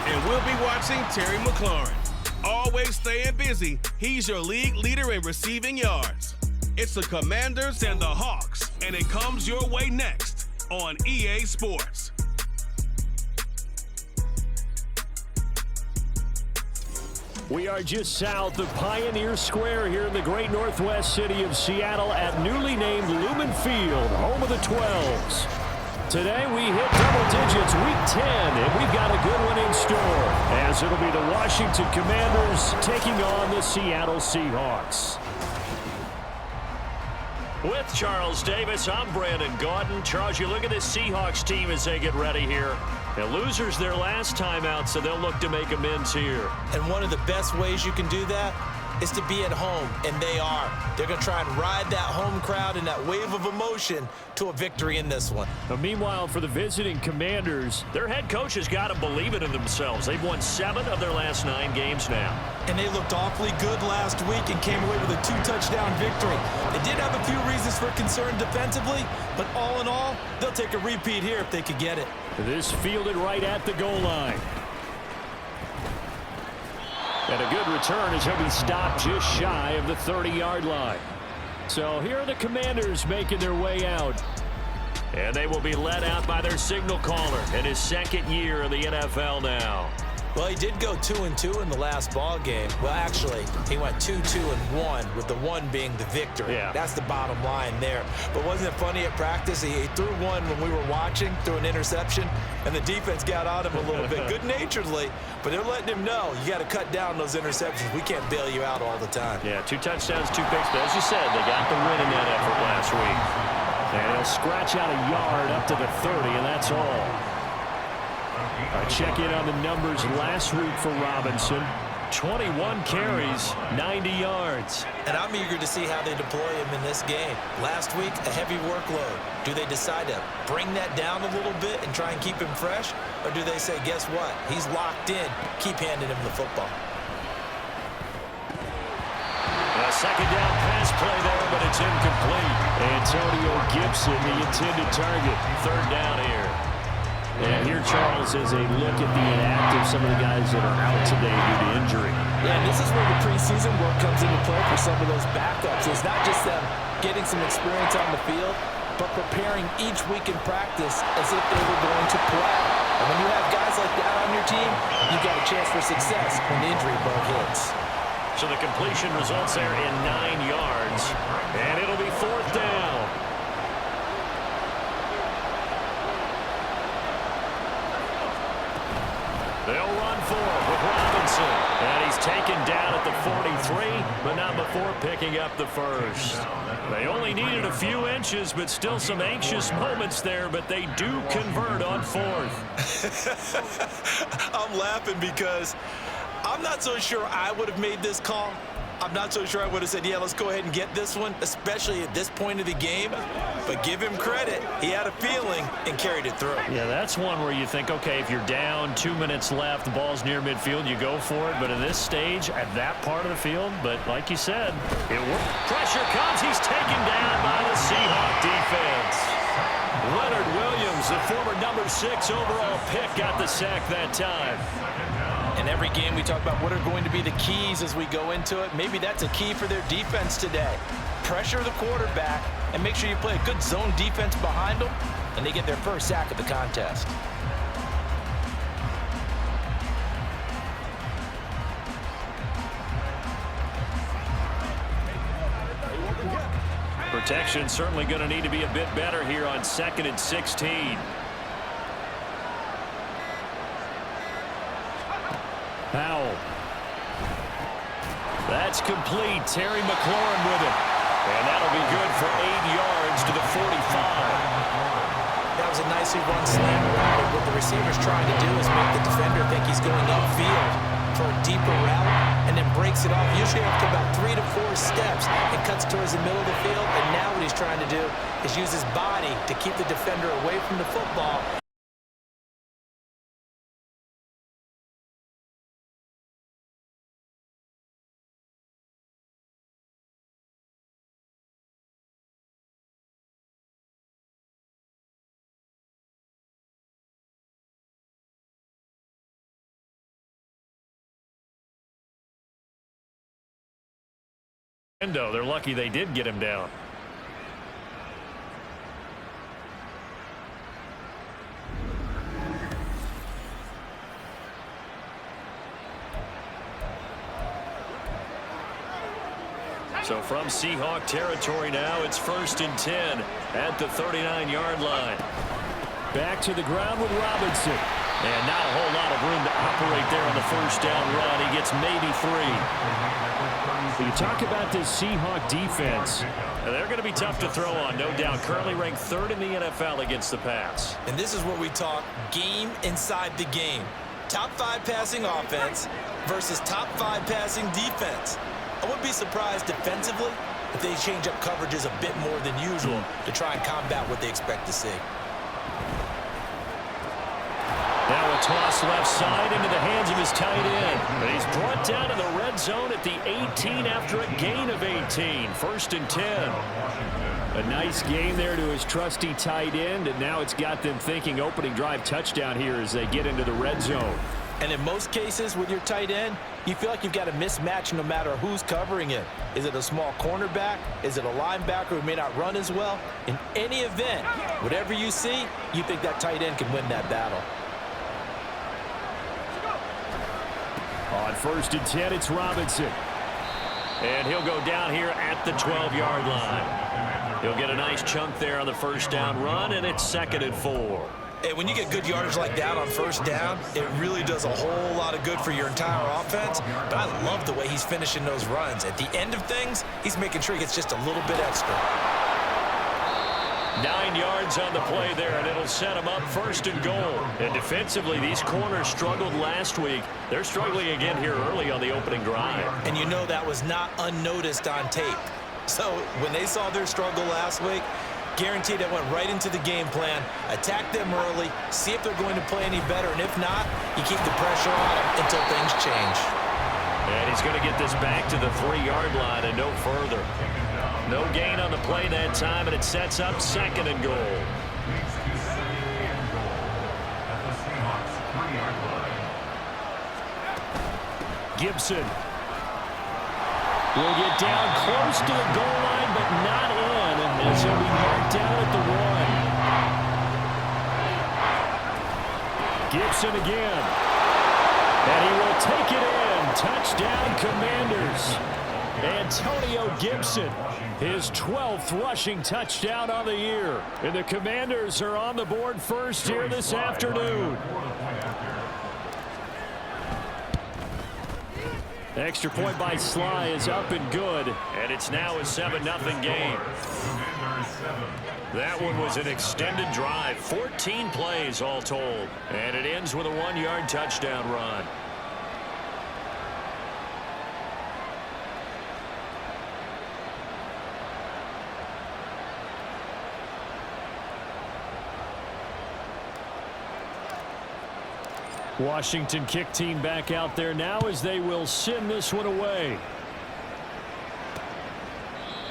And we'll be watching Terry McLaurin. Always staying busy, he's your league leader in receiving yards. It's the Commanders and the Hawks, and it comes your way next on EA Sports. We are just south of Pioneer Square here in the great northwest city of Seattle at newly named Lumen Field, home of the 12s. Today we hit double digits, week 10, and we've got a good one in store, as it'll be the Washington Commanders taking on the Seattle Seahawks. With Charles Davis, I'm Brandon Gaudin. Charles, you look at this Seahawks team as they get ready here. The losers their last time out, so they'll look to make amends here. And one of the best ways you can do that is to be at home, and they are. They're going to try and ride that home crowd and that wave of emotion to a victory in this one. Now, meanwhile, for the visiting Commanders, their head coach has got to believe it in themselves. They've won 7 of their last 9 games now. And they looked awfully good last week and came away with a 2-touchdown victory. They did have a few reasons for concern defensively, but all in all, they'll take a repeat here if they could get it. This fielded right at the goal line. And a good return as he'll be stopped just shy of the 30-yard line. So here are the Commanders making their way out. And they will be led out by their signal caller in his second year in the NFL now. Well, he did go 2-2 in the last ball game. Well, actually, he went 2-2-1, with the 1 being the victory. Yeah. That's the bottom line there. But wasn't it funny at practice? He threw one when we were watching, threw an interception, and the defense got on him a little bit, good-naturedly. But they're letting him know, you got to cut down those interceptions. We can't bail you out all the time. Yeah, 2 touchdowns, 2 picks. But as you said, they got the win in that effort last week. And he'll scratch out a yard up to the 30, and that's all. Check in on the numbers last week for Robinson. 21 carries, 90 yards. And I'm eager to see how they deploy him in this game. Last week, a heavy workload. Do they decide to bring that down a little bit and try and keep him fresh? Or do they say, guess what? He's locked in. Keep handing him the football. A second down pass play there, but it's incomplete. Antonio Gibson, the intended target. 3rd down here. And here, Charles, is a look at the inactive, some of the guys that are out today due to injury. Yeah, and this is where the preseason work comes into play for some of those backups. It's not just them getting some experience on the field, but preparing each week in practice as if they were going to play. And when you have guys like that on your team, you've got a chance for success when the injury bug hits. So the completion results there in 9 yards, and it'll be 4th down. They'll run for it with Robinson. And he's taken down at the 43, but not before picking up the first. They only needed a few inches, but still some anxious moments there, but they do convert on 4th. I'm laughing because I'm not so sure I would have made this call. I'm not so sure I would have said, yeah, let's go ahead and get this one, especially at this point of the game. But give him credit. He had a feeling and carried it through. Yeah, that's one where you think, okay, if you're down, 2 minutes left, the ball's near midfield, you go for it. But in this stage, at that part of the field, but like you said, it worked. Pressure comes. He's taken down by the Seahawk defense. Leonard Williams, the former number 6 overall pick, got the sack that time. In every game, we talk about what are going to be the keys as we go into it. Maybe that's a key for their defense today. Pressure the quarterback and make sure you play a good zone defense behind them, and they get their first sack of the contest. Protection certainly going to need to be a bit better here on 2nd and 16. Powell. That's complete. Terry McLaurin with it. And that'll be good for 8 yards to the 45. That was a nicely run slant route. And what the receiver's trying to do is make the defender think he's going upfield for a deeper route and then breaks it off. Usually after about 3 to 4 steps and cuts towards the middle of the field. And now what he's trying to do is use his body to keep the defender away from the football. They're lucky they did get him down. So from Seahawk territory now, it's 1st and 10 at the 39-yard line. Back to the ground with Robinson. And not a whole lot of room to operate there on the first down run. He gets maybe 3. You talk about this Seahawk defense. They're going to be tough to throw on, no doubt. Currently ranked 3rd in the NFL against the pass. And this is where we talk game inside the game. Top 5 passing offense versus top 5 passing defense. I wouldn't be surprised defensively if they change up coverages a bit more than usual to try and combat what they expect to see. Now a toss left side into the hands of his tight end. But he's brought down in the red zone at the 18 after a gain of 18. 1st and 10. A nice gain there to his trusty tight end, and now it's got them thinking opening drive touchdown here as they get into the red zone. And in most cases with your tight end, you feel like you've got a mismatch no matter who's covering it. Is it a small cornerback? Is it a linebacker who may not run as well? In any event, whatever you see, you think that tight end can win that battle. On 1st and 10, it's Robinson. And he'll go down here at the 12-yard line. He'll get a nice chunk there on the first down run, and it's 2nd and 4. Hey, when you get good yardage like that on first down, it really does a whole lot of good for your entire offense. But I love the way he's finishing those runs. At the end of things, he's making sure he gets just a little bit extra. 9 yards on the play there, and it'll set him up 1st and goal. And defensively, these corners struggled last week. They're struggling again here early on the opening drive. And you know that was not unnoticed on tape. So when they saw their struggle last week, guaranteed it went right into the game plan. Attack them early, see if they're going to play any better, and if not, you keep the pressure on them until things change. And he's going to get this back to the 3-yard line and no further. No gain on the play that time, and it sets up 2nd and goal. Gibson will get down close to the goal line, but not in, as he'll be marked down at the 1. Gibson again. And he will take it in. Touchdown, Commanders. Antonio Gibson, his 12th rushing touchdown on the year. And the Commanders are on the board first here this afternoon. Extra point by Sly is up and good. And it's now a 7-0 game. That one was an extended drive. 14 plays all told. And it ends with a 1-yard touchdown run. Washington kick team back out there now as they will send this one away.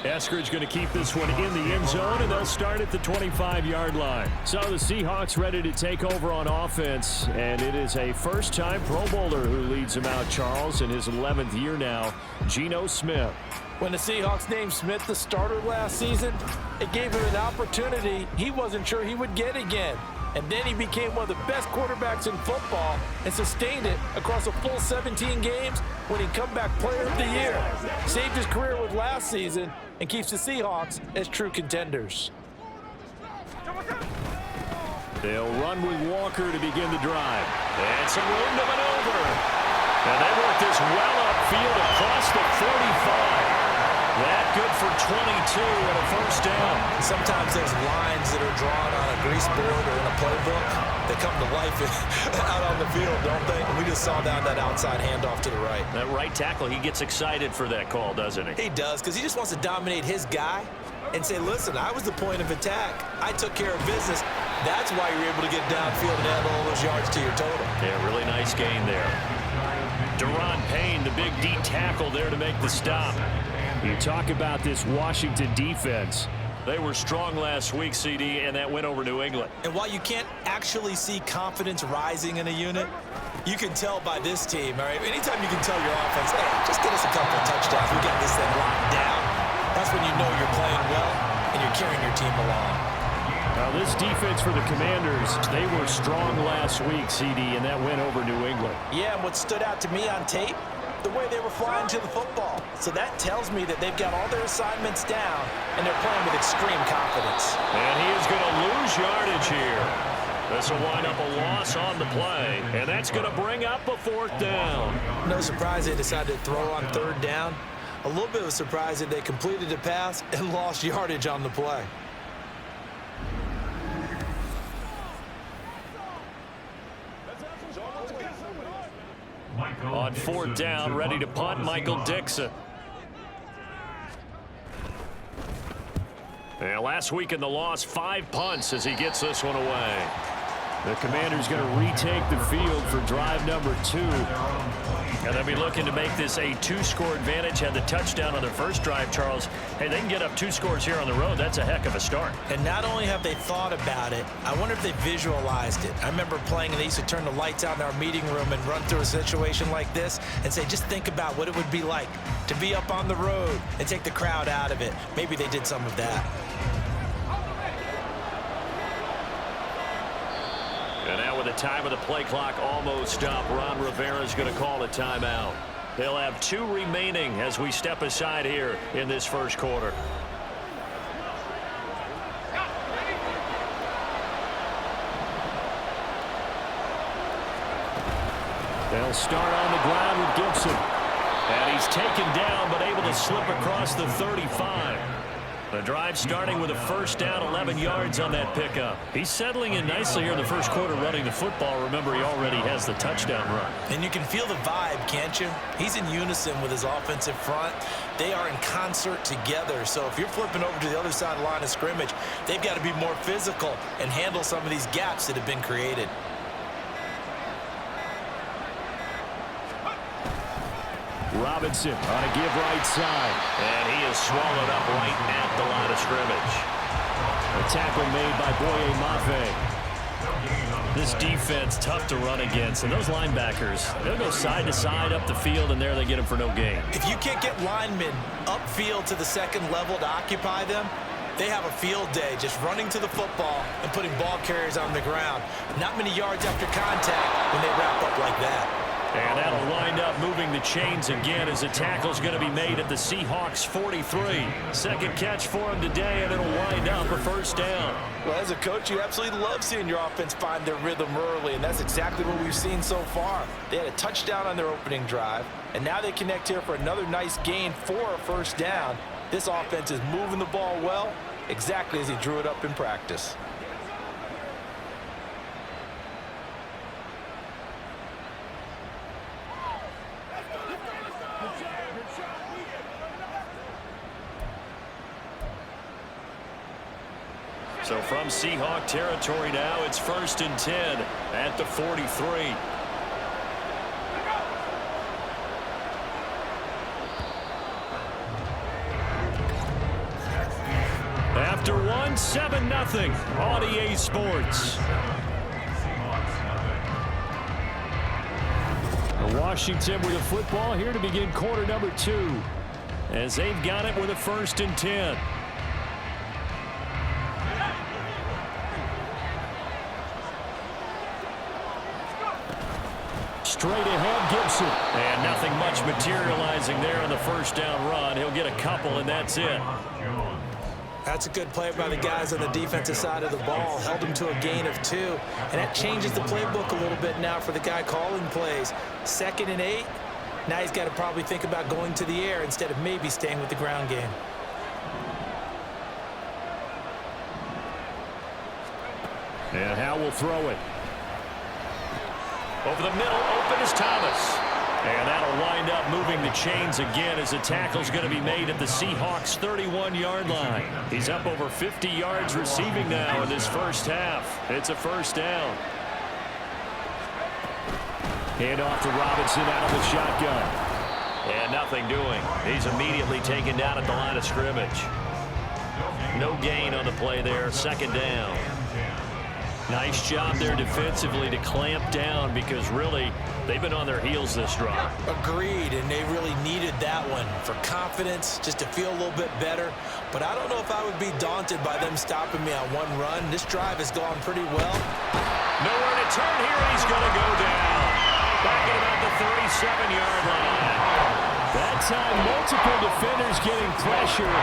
Eskridge going to keep this one in the end zone, and they'll start at the 25-yard line. So the Seahawks ready to take over on offense, and it is a first-time Pro Bowler who leads them out, Charles, in his 11th year now, Geno Smith. When the Seahawks named Smith the starter last season, it gave him an opportunity he wasn't sure he would get again. And then he became one of the best quarterbacks in football and sustained it across a full 17 games, winning comeback player of the year. Saved his career with last season and keeps the Seahawks as true contenders. They'll run with Walker to begin the drive. And some room to maneuver. And they work this well upfield across the 45. That good for 22 and a first down. Sometimes there's lines that are drawn on a grease board or in a playbook that come to life out on the field, don't they? And we just saw that outside handoff to the right. That right tackle, he gets excited for that call, doesn't he? He does, because he just wants to dominate his guy and say, listen, I was the point of attack. I took care of business. That's why you're able to get downfield and add all those yards to your total. Yeah, really nice gain there. Deron Payne, the big D tackle there to make the stop. You talk about this Washington defense. They were strong last week, CD, and that went over New England. And while you can't actually see confidence rising in a unit, You can tell by this team, all right? Anytime you can tell your offense, hey, just get us a couple of touchdowns. We got this thing locked down. That's when you know you're playing well and you're carrying your team along. Now, this defense for the Commanders, they were strong last week, CD, and that went over New England. Yeah, and what stood out to me on tape, the way they were flying to the football. So that tells me that they've got all their assignments down, and they're playing with extreme confidence. And he is going to lose yardage here. This will wind up a loss on the play, and that's going to bring up a 4th down. No surprise they decided to throw on 3rd down. A little bit of a surprise that they completed a pass and lost yardage on the play. On 4th down, ready to punt, Michael Dixon. And last week in the loss, 5 punts as he gets this one away. The Commanders going to retake the field for drive number 2. And they'll be looking to make this a 2-score advantage. Had the touchdown on their first drive, Charles. Hey, they can get up 2 scores here on the road. That's a heck of a start. And not only have they thought about it, I wonder if they visualized it. I remember playing, and they used to turn the lights out in our meeting room and run through a situation like this and say, just think about what it would be like to be up on the road and take the crowd out of it. Maybe they did some of that. And now with the time of the play clock almost up, Ron Rivera is going to call a timeout. They'll have 2 remaining as we step aside here in this first quarter. They'll start on the ground with Gibson. And he's taken down but able to slip across the 35. The drive starting with a 1st down, 11 yards on that pickup. He's settling in nicely here in the first quarter running the football. Remember, he already has the touchdown run. And you can feel the vibe, can't you? He's in unison with his offensive front. They are in concert together. So if you're flipping over to the other side of the line of scrimmage, they've got to be more physical and handle some of these gaps that have been created. Robinson on a give right side. And he is swallowed up right at the line of scrimmage. A tackle made by Boye Mafe. This defense tough to run against. And those linebackers, they'll go side to side up the field, and there they get them for no gain. If you can't get linemen upfield to the 2nd level to occupy them, they have a field day just running to the football and putting ball carriers on the ground. Not many yards after contact when they wrap up like that. And that'll wind up moving the chains again as the tackle's going to be made at the Seahawks 43. Second catch for him today, and it'll wind up a 1st down. Well, as a coach, you absolutely love seeing your offense find their rhythm early, and that's exactly what we've seen so far. They had a touchdown on their opening drive, and now they connect here for another nice gain for a 1st down. This offense is moving the ball well, exactly as he drew it up in practice. So from Seahawk territory now, it's 1st and 10 at the 43. After 1, 7-0 on EA Sports. Washington with the football here to begin quarter number 2. As they've got it with a 1st and 10. Straight ahead, Gibson. And nothing much materializing there on the 1st down run. He'll get a couple, and that's it. That's a good play by the guys on the defensive side of the ball. Held him to a gain of 2. And that changes the playbook a little bit now for the guy calling plays. 2nd and 8. Now he's got to probably think about going to the air instead of maybe staying with the ground game. And Howe will throw it. Over the middle, open is Thomas. And that'll wind up moving the chains again as the tackle's going to be made at the Seahawks 31-yard line. He's up over 50 yards receiving now in this first half. It's a 1st down. Hand off to Robinson out of the shotgun. And nothing doing. He's immediately taken down at the line of scrimmage. No gain on the play there, 2nd down. Nice job there defensively to clamp down because really they've been on their heels this drive. Agreed, and they really needed that one for confidence, just to feel a little bit better. But I don't know if I would be daunted by them stopping me on one run. This drive has gone pretty well. Nowhere to turn here, and he's going to go down. Back at about the 37-yard line. That time, multiple defenders getting pressure,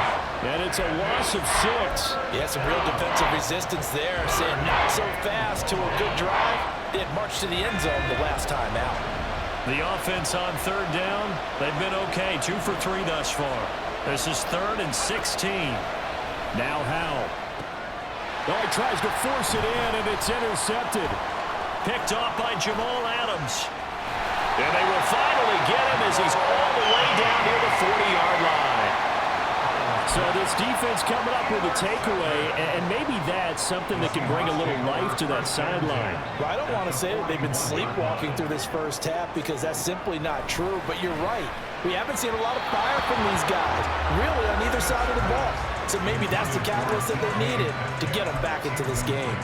and it's a loss of 6. Yeah, some real defensive resistance there, saying not so fast to a good drive. They had marched to the end zone the last time out. The offense on third down, they've been okay, 2 for 3 thus far. This is 3rd and 16. Now Howell. Oh, he tries to force it in, and it's intercepted. Picked off by Jamal Adams. And they will finally get him as he's all the way down near the 40-yard line. So this defense coming up with a takeaway, and maybe that's something that can bring a little life to that sideline. Well, I don't want to say that they've been sleepwalking through this first half because that's simply not true, but you're right. We haven't seen a lot of fire from these guys, really, on either side of the ball. So maybe that's the catalyst that they needed to get them back into this game.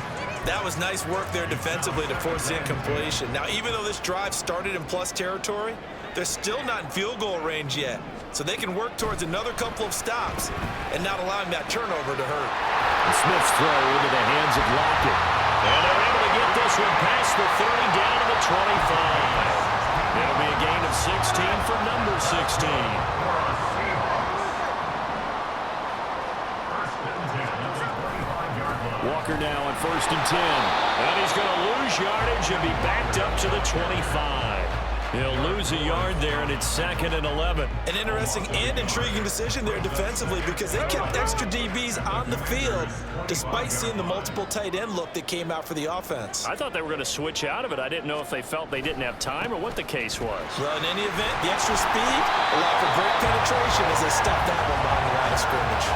That was nice work there defensively to force the incompletion. Now, even though this drive started in plus territory, they're still not in field goal range yet. So they can work towards another couple of stops and not allowing that turnover to hurt. And Smith's throw into the hands of Lockett. And they're able to get this one past the 30 down to the 25. It'll be a gain of 16 for number 16. Walker now on 1st and 10. And he's going to lose yardage and be backed up to the 25. He'll lose a yard there, and it's 2nd and 11. An interesting and intriguing decision there defensively because they kept extra DBs on the field despite seeing the multiple tight end look that came out for the offense. I thought they were going to switch out of it. I didn't know if they felt they didn't have time or what the case was. Well, in any event, the extra speed allowed for great penetration as they stuffed that one behind the line of scrimmage.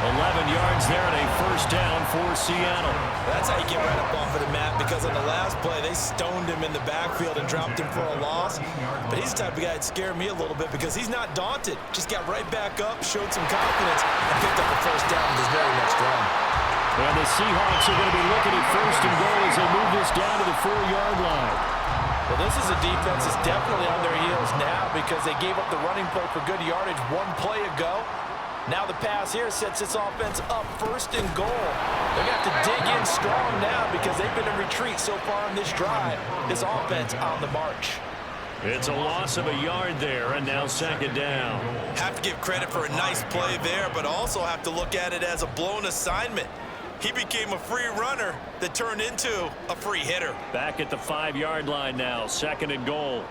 11 yards there and a 1st down for Seattle. That's how you get right up off of the mat because on the last play, they stoned him in the backfield and dropped him for a loss. But he's the type of guy that scared me a little bit because he's not daunted. Just got right back up, showed some confidence, and picked up a 1st down with his very next run. And the Seahawks are going to be looking at 1st and goal as they move this down to the 4-yard line. Well, this is a defense that's definitely on their heels now because they gave up the running play for good yardage one play ago. Now the pass here sets this offense up 1st and goal. They're going to have to dig in strong now because they've been in retreat so far in this drive. This offense on the march. It's a loss of a yard there, and now 2nd down. Have to give credit for a nice play there, but also have to look at it as a blown assignment. He became a free runner that turned into a free hitter. Back at the 5-yard line now, 2nd and goal.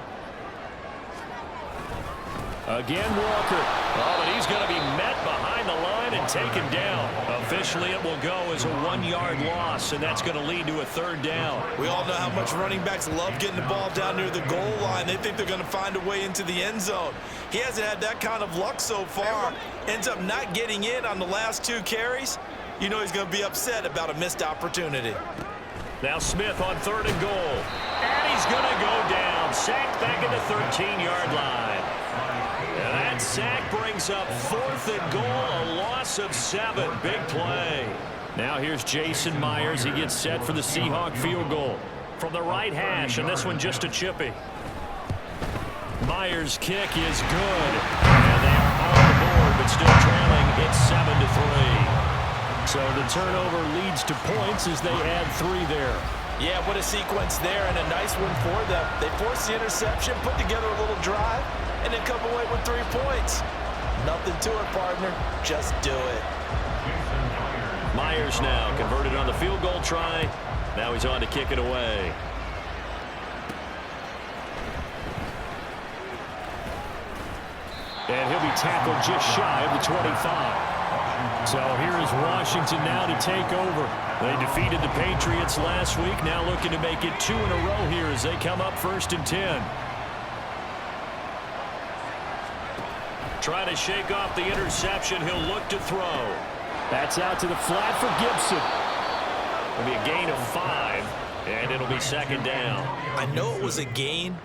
Again, Walker. Oh, but he's going to be met behind the line and taken down. Officially, it will go as a 1-yard loss, and that's going to lead to a 3rd down. We all know how much running backs love getting the ball down near the goal line. They think they're going to find a way into the end zone. He hasn't had that kind of luck so far. Ends up not getting in on the last 2 carries. You know he's going to be upset about a missed opportunity. Now Smith on 3rd and goal. And he's going to go down. Sacked back at the 13-yard line. And that sack brings up 4th and goal, a loss of 7. Big play. Now here's Jason Myers. He gets set for the Seahawk field goal from the right hash, and this one just a chippy. Myers' kick is good. And they are on the board, but still trailing. It's 7-3. So the turnover leads to points as they add 3 there. Yeah, what a sequence there, and a nice one for them. They forced the interception, put together a little drive, and then come away with 3 points. Nothing to it, partner. Just do it. Myers now converted on the field goal try. Now he's on to kick it away. And he'll be tackled just shy of the 25. So here is Washington now to take over. They defeated the Patriots last week, now looking to make it 2 in a row here as they come up 1st and 10. Trying to shake off the interception. He'll look to throw. That's out to the flat for Gibson. It'll be a gain of 5, and it'll be 2nd down. I know it was a gain,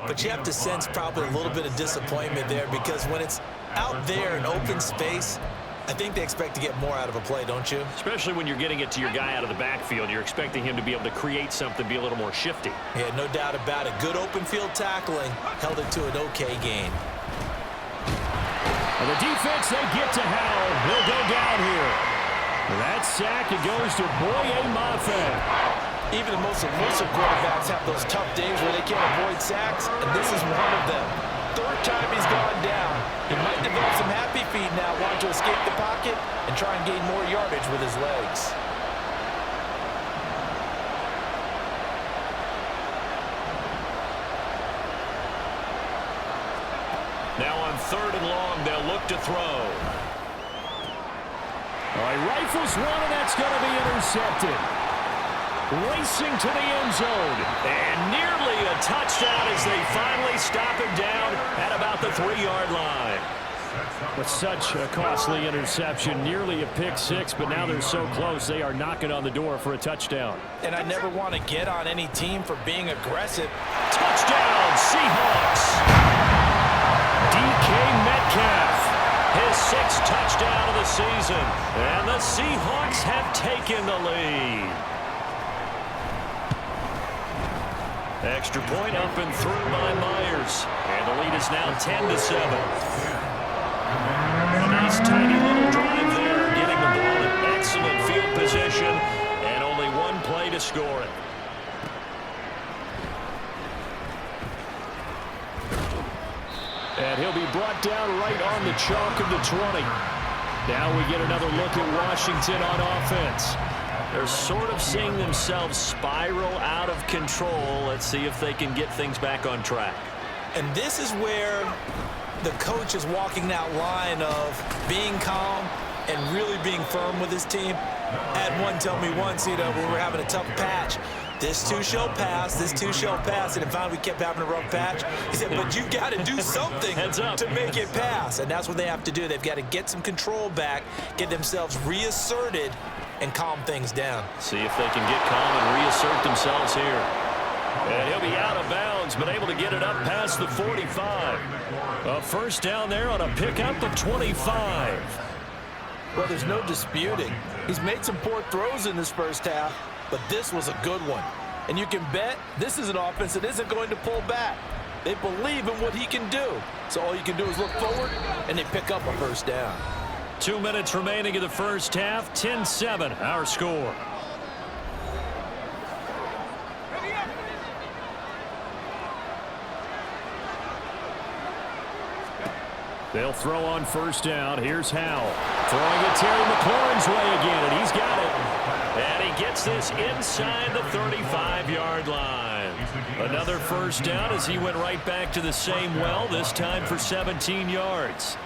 but you have to sense probably a little bit of disappointment there because when it's out there in open space, I think they expect to get more out of a play, don't you? Especially when you're getting it to your guy out of the backfield. You're expecting him to be able to create something, be a little more shifty. Yeah, no doubt about it. Good open field tackling. Held it to an okay gain. And the defense, they get to Howell. He'll go down here. That sack, it goes to Boye Mafe. Even the most elusive quarterbacks have those tough days where they can't avoid sacks, and this is one of them. Third time he's gone down. He might develop some happy feet now, wanting to escape the pocket and try and gain more yardage with his legs. Now on 3rd and long, they'll look to throw. All right, rifles one, and that's going to be intercepted. Racing to the end zone, and nearly a touchdown as they finally stop him down at about the 3-yard line. With such a costly interception, nearly a pick six, but now they're so close, they are knocking on the door for a touchdown. And I never want to get on any team for being aggressive. Touchdown, Seahawks! DK Metcalf, his 6th touchdown of the season, and the Seahawks have taken the lead. Extra point up and through by Myers, and the lead is now 10-7. A nice tiny little drive there, getting the ball in excellent field position, and only one play to score it. And he'll be brought down right on the chalk of the 20. Now we get another look at Washington on offense. They're sort of seeing themselves spiral out of control. Let's see if they can get things back on track. And this is where the coach is walking that line of being calm and really being firm with his team. Had one tell me once, when we were having a tough patch, this too shall pass, this too shall pass, and finally we kept having a rough patch. He said, but you got to do something to make it pass, and that's what they have to do. They've got to get some control back, get themselves reasserted, and calm things down. See if they can get calm and reassert themselves here. And he'll be out of bounds, but able to get it up past the 45. A first down there on a pickup of 25. Well, there's no disputing. He's made some poor throws in this first half, but this was a good one. And you can bet this is an offense that isn't going to pull back. They believe in what he can do. So all you can do is look forward, and they pick up a first down. 2 minutes remaining in the first half. 10-7, our score. They'll throw on first down. Here's Howell. Throwing it Terry McLaurin's way again, and he's got it. And he gets this inside the 35-yard line. Another first down as he went right back to the same well, this time for 17 yards.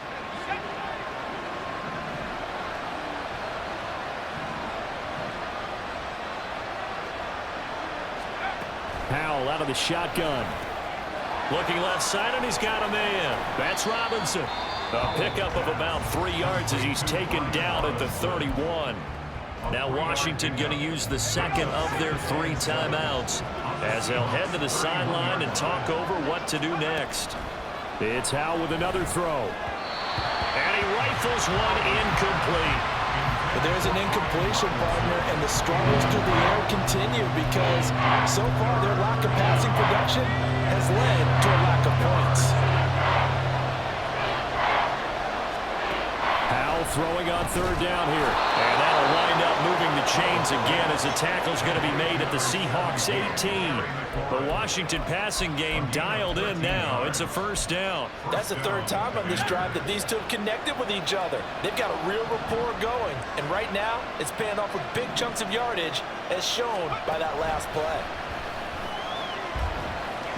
Howell out of the shotgun. Looking left side, and he's got a man. That's Robinson. A pickup of about 3 yards as he's taken down at the 31. Now Washington going to use the second of their 3 timeouts as they'll head to the sideline and talk over what to do next. It's Howell with another throw. And he rifles one incomplete. But there's an incompletion, partner, and the struggles through the air continue because so far their lack of passing production has led to a lack of points. Howell throwing on third down here. And that'll wind up moving the chains again as the tackle's going to be made at the Seahawks 18. The Washington passing game dialed in now. It's a first down. That's the 3rd time on this drive that these two have connected with each other. They've got a real rapport going. And right now, it's paying off with big chunks of yardage as shown by that last play.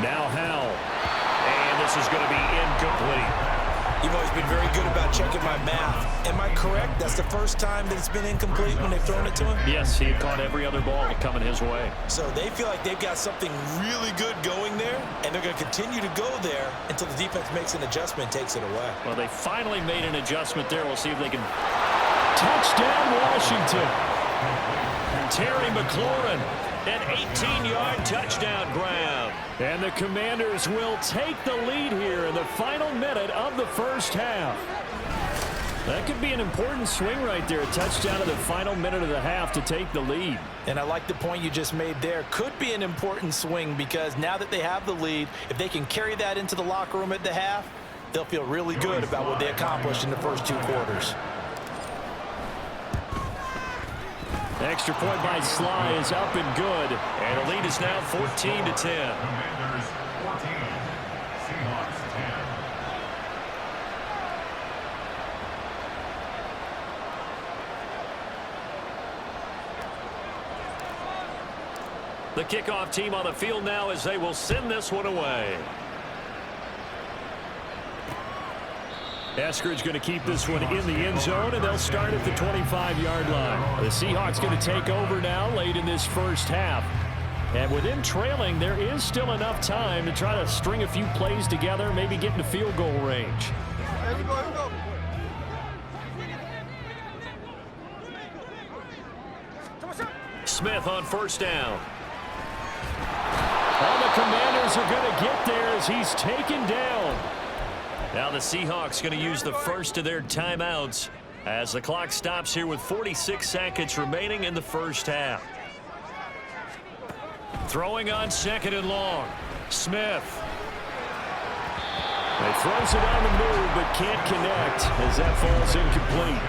Now Howell. And this is going to be incomplete. You've always been very good about checking my math. Am I correct? That's the first time that it's been incomplete when they've thrown it to him? Yes, he had caught every other ball coming his way. So they feel like they've got something really good going there, and they're going to continue to go there until the defense makes an adjustment and takes it away. Well, they finally made an adjustment there. We'll see if they can. Touchdown, Washington. Terry McLaurin. An 18-yard touchdown grab. And the Commanders will take the lead here in the final minute of the first half. That could be an important swing right there. A touchdown in the final minute of the half to take the lead. And I like the point you just made there. Could be an important swing because now that they have the lead, if they can carry that into the locker room at the half, they'll feel really good about what they accomplished in the first 2 quarters. The extra point by Sly is up and good. And the lead is now 14-10. Commanders 14, Seahawks 10. The kickoff team on the field now as they will send this one away. Eskridge going to keep this one in the end zone, and they'll start at the 25-yard line. The Seahawks going to take over now late in this first half. And with them trailing, there is still enough time to try to string a few plays together, maybe get into field goal range. Here we go. Smith on first down. And the Commanders are going to get there as he's taken down. Now the Seahawks going to use the first of their timeouts as the clock stops here with 46 seconds remaining in the first half. Throwing on second and long. Smith. He throws it on the move but can't connect as that falls incomplete.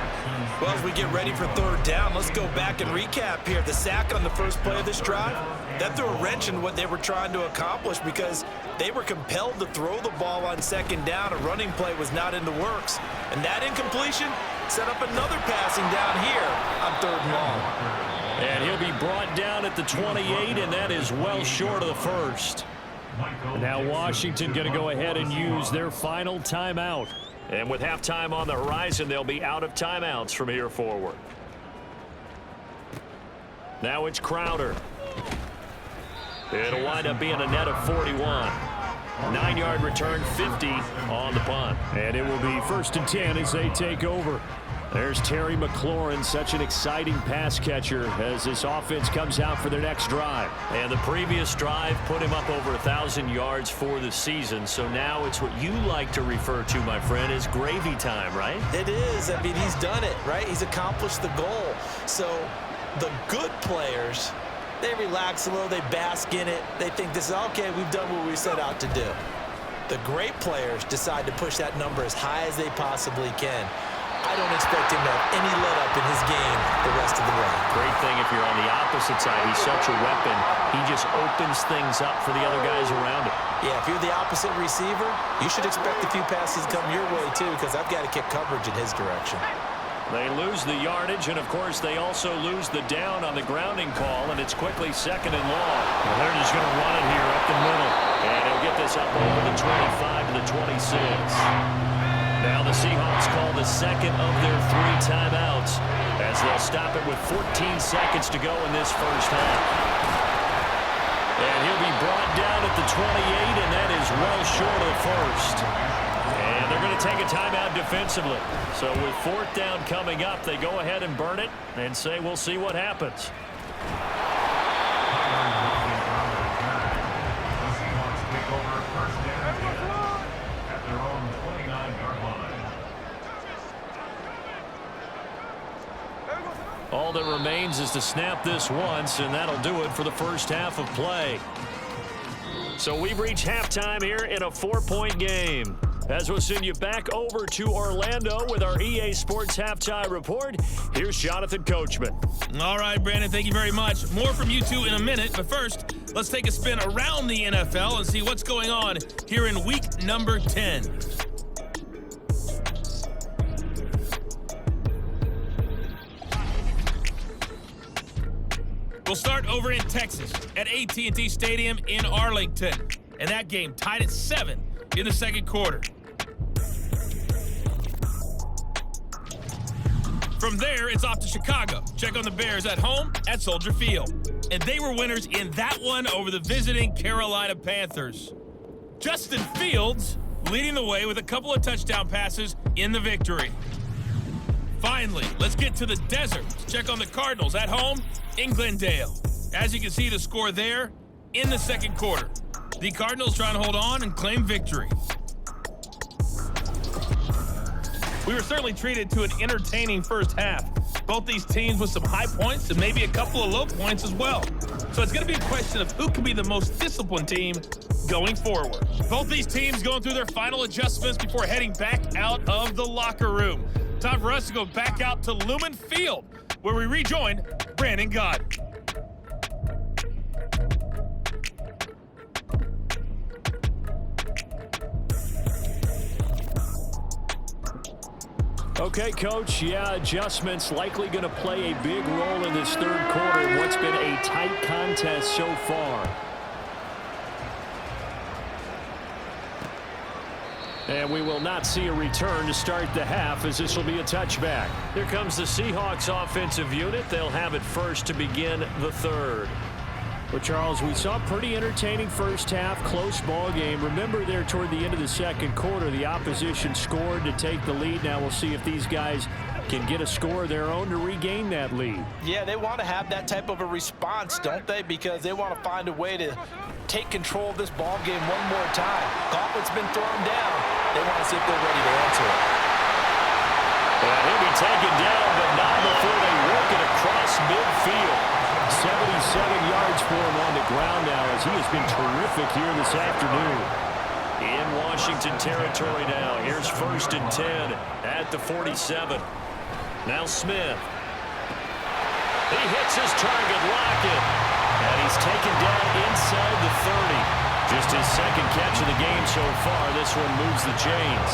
Well, as we get ready for third down, let's go back and recap here. The sack on the first play of this drive, that threw a wrench in what they were trying to accomplish because they were compelled to throw the ball on second down. A running play was not in the works. And that incompletion set up another passing down here on third and long. And he'll be brought down at the 28, and that is well short of the first. Now Washington going to go ahead and use their final timeout. And with halftime on the horizon, they'll be out of timeouts from here forward. Now it's Crowder. It'll wind up being a net of 41. 9-yard return, 50 on the punt. And it will be 1st and 10 as they take over. There's Terry McLaurin, such an exciting pass catcher as this offense comes out for their next drive. And the previous drive put him up over 1,000 yards for the season. So now it's what you like to refer to, my friend, as gravy time, right? It is. I mean, he's done it, right? He's accomplished the goal. So the good players, they relax a little, they bask in it. They think this is, okay, we've done what we set out to do. The great players decide to push that number as high as they possibly can. I don't expect him to have any let-up in his game the rest of the way. Great thing if you're on the opposite side. He's such a weapon. He just opens things up for the other guys around him. Yeah, if you're the opposite receiver, you should expect a few passes come your way, too, because I've got to kick coverage in his direction. They lose the yardage, and, of course, they also lose the down on the grounding call, and it's quickly 2nd and long. Well, they're just going to run it here up the middle, and he'll get this up over the 25 to the 26. Now the Seahawks call the second of their 3 timeouts as they'll stop it with 14 seconds to go in this first half. And he'll be brought down at the 28, and that is well short of the first. And they're going to take a timeout defensively. So with 4th down coming up, they go ahead and burn it and say we'll see what happens. All that remains is to snap this once, and that'll do it for the first half of play. So we've reached halftime here in a 4-point game. As we'll send you back over to Orlando with our EA Sports Halftime Report, here's Jonathan Coachman. All right, Brandon, thank you very much. More from you two in a minute, but first, let's take a spin around the NFL and see what's going on here in week number 10. We'll start over in Texas at AT&T Stadium in Arlington. And that game tied at 7 in the second quarter. From there, it's off to Chicago. Check on the Bears at home at Soldier Field. And they were winners in that one over the visiting Carolina Panthers. Justin Fields leading the way with a couple of touchdown passes in the victory. Finally, let's get to the desert. Check on the Cardinals at home in Glendale. As you can see, the score there in the second quarter. The Cardinals trying to hold on and claim victory. We were certainly treated to an entertaining first half. Both these teams with some high points and maybe a couple of low points as well. So it's going to be a question of who can be the most disciplined team going forward. Both these teams going through their final adjustments before heading back out of the locker room. Time for us to go back out to Lumen Field, where we rejoin Brandon Gott. Okay, Coach, yeah, adjustments likely going to play a big role in this third quarter in what's been a tight contest so far. And we will not see a return to start the half, as this will be a touchback. Here comes the Seahawks offensive unit. They'll have it first to begin the third. Well, Charles, we saw a pretty entertaining first half, close ball game. Remember there toward the end of the second quarter, the opposition scored to take the lead. Now we'll see if these guys can get a score of their own to regain that lead. Yeah, they want to have that type of a response, don't they? Because they want to find a way to take control of this ball game one more time. Gauntlet's been thrown down. They want to see if they're ready to answer it. And he'll be taken down, but not before they work it across midfield. 77 yards for him on the ground now, as he has been terrific here this afternoon. In Washington territory now. Here's 1st and 10 at the 47. Now Smith. He hits his target, Lockett. And he's taken down inside the 30. Just his second catch of the game so far. This one moves the chains.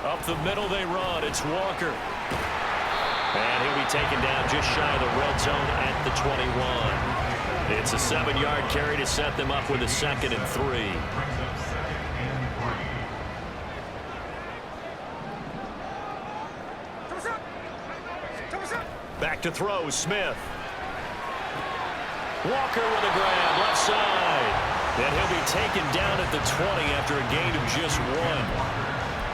Up the middle they run. It's Walker. And he'll be taken down just shy of the red zone at the 21. It's a 7-yard carry to set them up with a 2nd and 3. Back to throw, Smith. Walker with a grab, left side. And he'll be taken down at the 20 after a gain of just 1.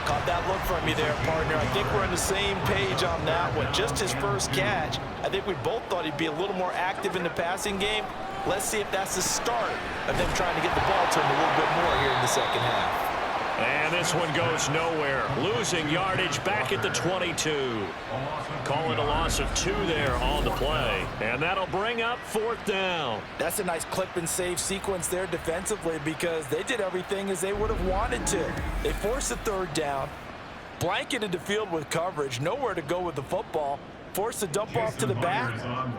Caught that look from you there, partner. I think we're on the same page on that one. Just his first catch. I think we both thought he'd be a little more active in the passing game. Let's see if that's the start of them trying to get the ball to him a little bit more here in the second half. And this one goes nowhere. Losing yardage back at the 22. Call it a loss of 2 there on the play. And that'll bring up 4th down. That's a nice clip and save sequence there defensively, because they did everything as they would have wanted to. They forced the 3rd down, blanketed the field with coverage, nowhere to go with the football, forced the dump off to the back,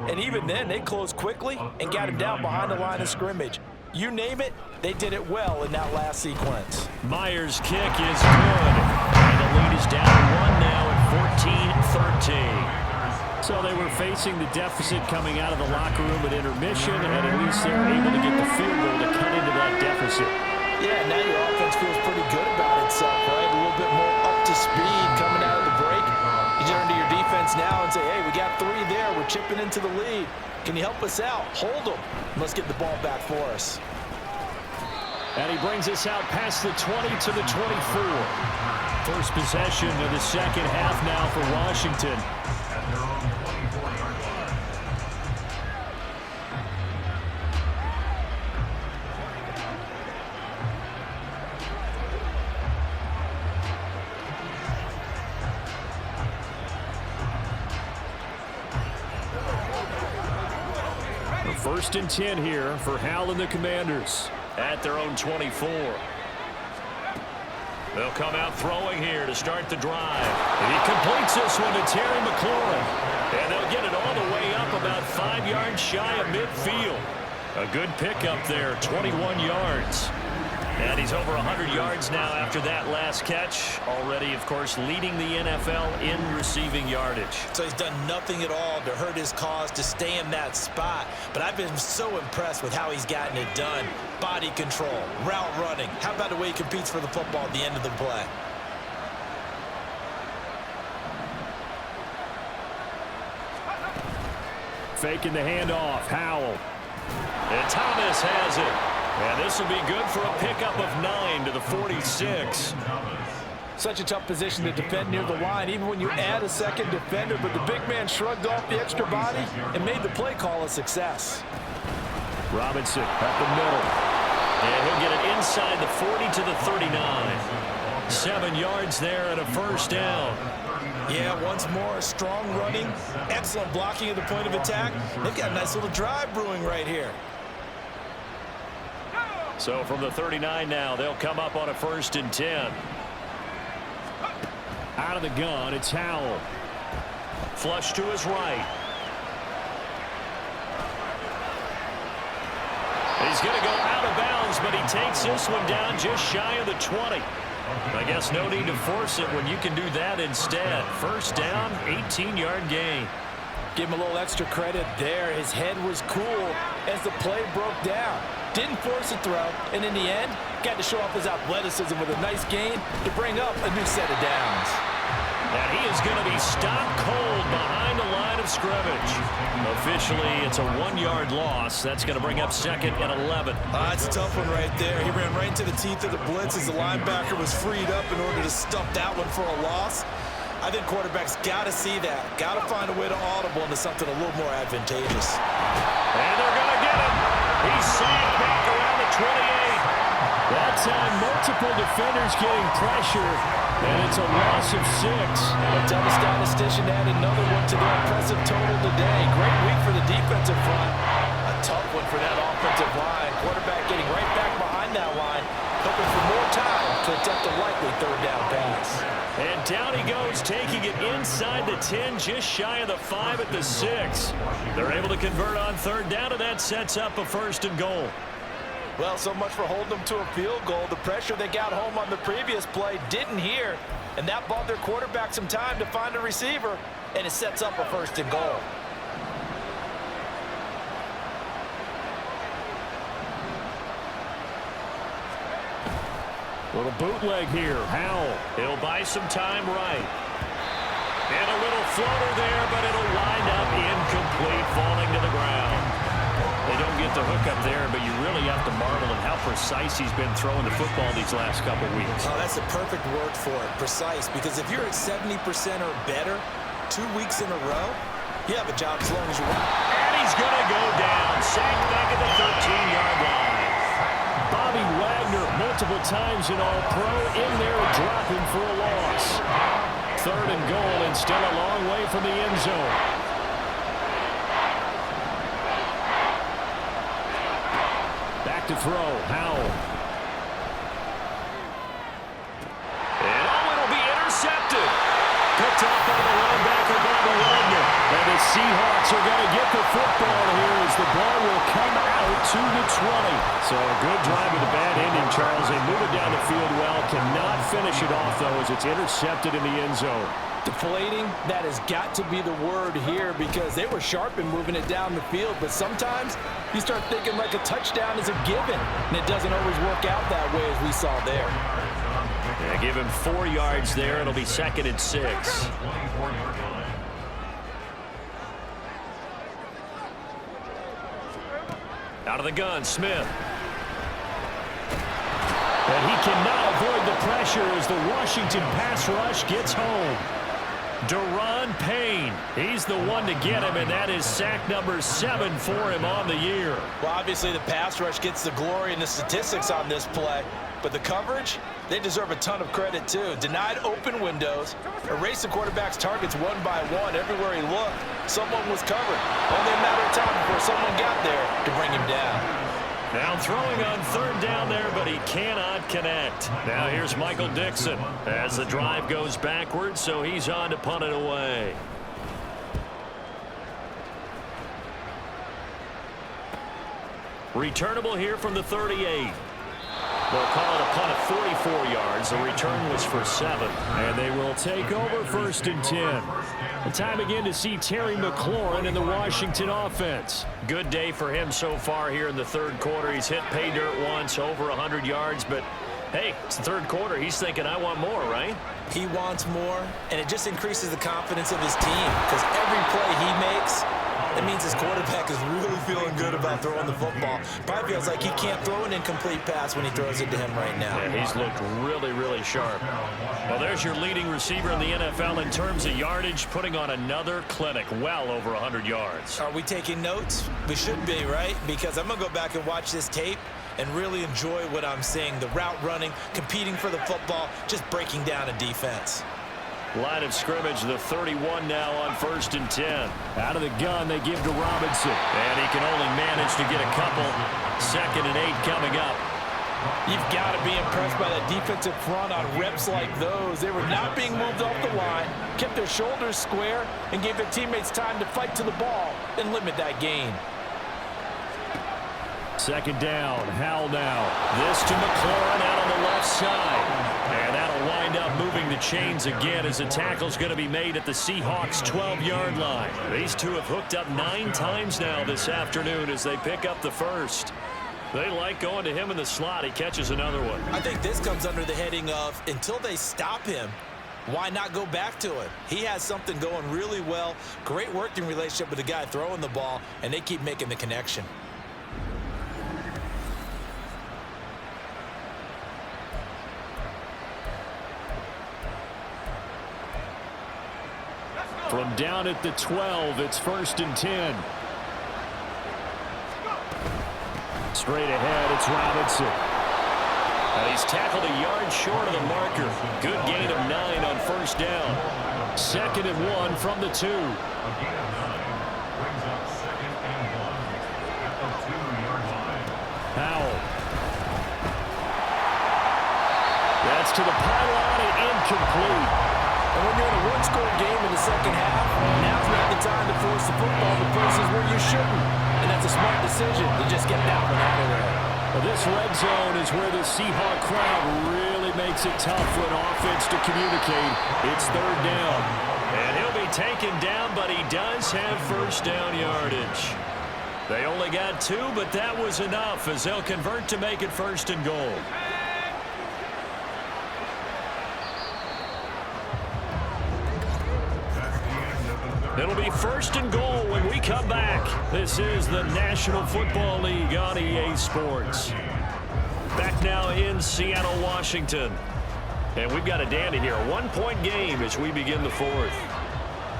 and even then they closed quickly and got him down behind the line of scrimmage. You name it, they did it well in that last sequence. Myers' kick is good. And the lead is down 1 now at 14-13. So they were facing the deficit coming out of the locker room at intermission, and at least they were able to get the field goal to cut into that deficit. Yeah, now your offense feels pretty good about itself, right? A little bit more up to speed coming out of the break. You turn to your defense now and say, hey, we got 3 there. We're chipping into the lead. Can you help us out? Hold them. Let's get the ball back for us. And he brings us out past the 20 to the 24. First possession of the second half now for Washington. First and 10 here for Hal and the Commanders at their own 24. They'll come out throwing here to start the drive. And he completes this one to Terry McLaurin. And they'll get it all the way up about 5 yards shy of midfield. A good pickup there, 21 yards. And he's over 100 yards now after that last catch. Already, of course, leading the NFL in receiving yardage. So he's done nothing at all to hurt his cause, to stay in that spot. But I've been so impressed with how he's gotten it done. Body control, route running. How about the way he competes for the football at the end of the play? Faking the handoff, Howell. And Thomas has it. And this will be good for a pickup of 9 to the 46. Such a tough position to defend near the line, even when you add a second defender. But the big man shrugged off the extra body and made the play call a success. Robinson up the middle. And he'll get it inside the 40 to the 39. 7 yards there and a first down. Yeah, once more, strong running, excellent blocking at the point of attack. They've got a nice little drive brewing right here. So from the 39 now, they'll come up on a 1st and 10. Out of the gun, it's Howell. Flush to his right. He's going to go out of bounds, but he takes this one down just shy of the 20. I guess no need to force it when you can do that instead. First down, 18-yard gain. Give him a little extra credit there. His head was cool as the play broke down. Didn't force a throw, and in the end, got to show off his athleticism with a nice gain to bring up a new set of downs. And he is going to be stopped cold behind the line of scrimmage. Officially, it's a 1-yard loss. That's going to bring up 2nd and 11. It's a tough one right there. He ran right into the teeth of the blitz as the linebacker was freed up in order to stuff that one for a loss. I think quarterbacks got to see that. Got to find a way to audible into something a little more advantageous. And they're going to get him. He's sacked back around the 28. That time, multiple defenders getting pressure, and it's a loss of 6. But tell the statistician to add another one to their impressive total today. Great week for the defensive front. A tough one for that offensive line. Quarterback getting right back behind that line, hoping for more time to attempt a likely 3rd down pass. And down he goes, taking it inside the 10, just shy of the 5 at the 6. They're able to convert on 3rd down, and that sets up a 1st and goal. Well, so much for holding them to a field goal. The pressure they got home on the previous play didn't hear, and that bought their quarterback some time to find a receiver, and it sets up a 1st and goal. Little bootleg here. Howell. He'll buy some time right. And a little floater there, but it'll wind up incomplete, falling to the ground. They don't get the hook up there, but you really have to marvel at how precise he's been throwing the football these last couple weeks. Oh, that's the perfect word for it, precise, because if you're at 70% or better 2 weeks in a row, you have a job as long as you want. And he's going to go down, sacked back at the 13-yard line. Bobby Wagner, multiple times in All-Pro, in there dropping for a loss. 3rd and goal, and still a long way from the end zone. Back to throw, Howell. And it'll be intercepted. Picked up by the linebacker, Bobby Wagner. And the Seahawks are going to get the football here as the ball will come out to the 20. So a good drive with a bad ending, Charles. They move it down the field well. Cannot finish it off, though, as it's intercepted in the end zone. Deflating, that has got to be the word here because they were sharp in moving it down the field, but sometimes you start thinking like a touchdown is a given, and it doesn't always work out that way as we saw there. Yeah, give him 4 yards there. It'll be 2nd and 6. Out of the gun, Smith. And he cannot avoid the pressure as the Washington pass rush gets home. Deron Payne, he's the one to get him, and that is sack number 7 for him on the year. Well, obviously the pass rush gets the glory and the statistics on this play, but the coverage, they deserve a ton of credit too. Denied open windows, erased the quarterback's targets one by one. Everywhere he looked, someone was covered. Only a matter of time before someone got there to bring him down. Now throwing on 3rd down there, but he cannot connect. Now here's Michael Dixon as the drive goes backwards, so he's on to punt it away. Returnable here from the 38. They'll call it a punt of 44 yards. The return was for 7. And they will take over 1st and 10. The time again to see Terry McLaurin in the Washington offense. Good day for him so far here in the 3rd quarter. He's hit pay dirt once, over 100 yards. But, hey, it's the 3rd quarter. He's thinking, I want more, right? He wants more, and it just increases the confidence of his team because every play he makes That means his quarterback is really feeling good about throwing the football. Probably feels like he can't throw an incomplete pass when he throws it to him right now. Yeah, he's looked really, really sharp. Well, there's your leading receiver in the NFL in terms of yardage, putting on another clinic, well over 100 yards. Are we taking notes? We should be, right? Because I'm going to go back and watch this tape and really enjoy what I'm seeing. The route running, competing for the football, just breaking down a defense. Line of scrimmage, the 31 now on 1st and 10. Out of the gun, they give to Robinson. And he can only manage to get a couple. 2nd and 8 coming up. You've got to be impressed by that defensive front on reps like those. They were not being moved off the line, kept their shoulders square, and gave their teammates time to fight to the ball and limit that gain. 2nd down, Howell now. This to McLaurin out on the left side. And that'll wind up moving the chains again as the tackle's going to be made at the Seahawks' 12-yard line. These two have hooked up 9 times now this afternoon as they pick up the first. They like going to him in the slot. He catches another one. I think this comes under the heading of until they stop him, why not go back to it? He has something going really well. Great working relationship with the guy throwing the ball, and they keep making the connection. From down at the 12, it's 1st and 10. Straight ahead, it's Robinson. And he's tackled a yard short of the marker. Good gain of 9 on 1st down. 2nd and 1 from the 2. A gain of 9 brings up 2nd and 1 at the 2-yard line. Howell. That's to the pylon and incomplete. And when you're in a one-score game in the second half, now's not the time to force the football to places where you shouldn't. And that's a smart decision to just get that one out of there. Well, this red zone is where the Seahawk crowd really makes it tough for an offense to communicate. It's 3rd down. And he'll be taken down, but he does have 1st down yardage. They only got 2, but that was enough as they'll convert to make it 1st and goal. It'll be 1st and goal when we come back. This is the National Football League on EA Sports. Back now in Seattle, Washington. And we've got a dandy here. A 1-point game as we begin the 4th.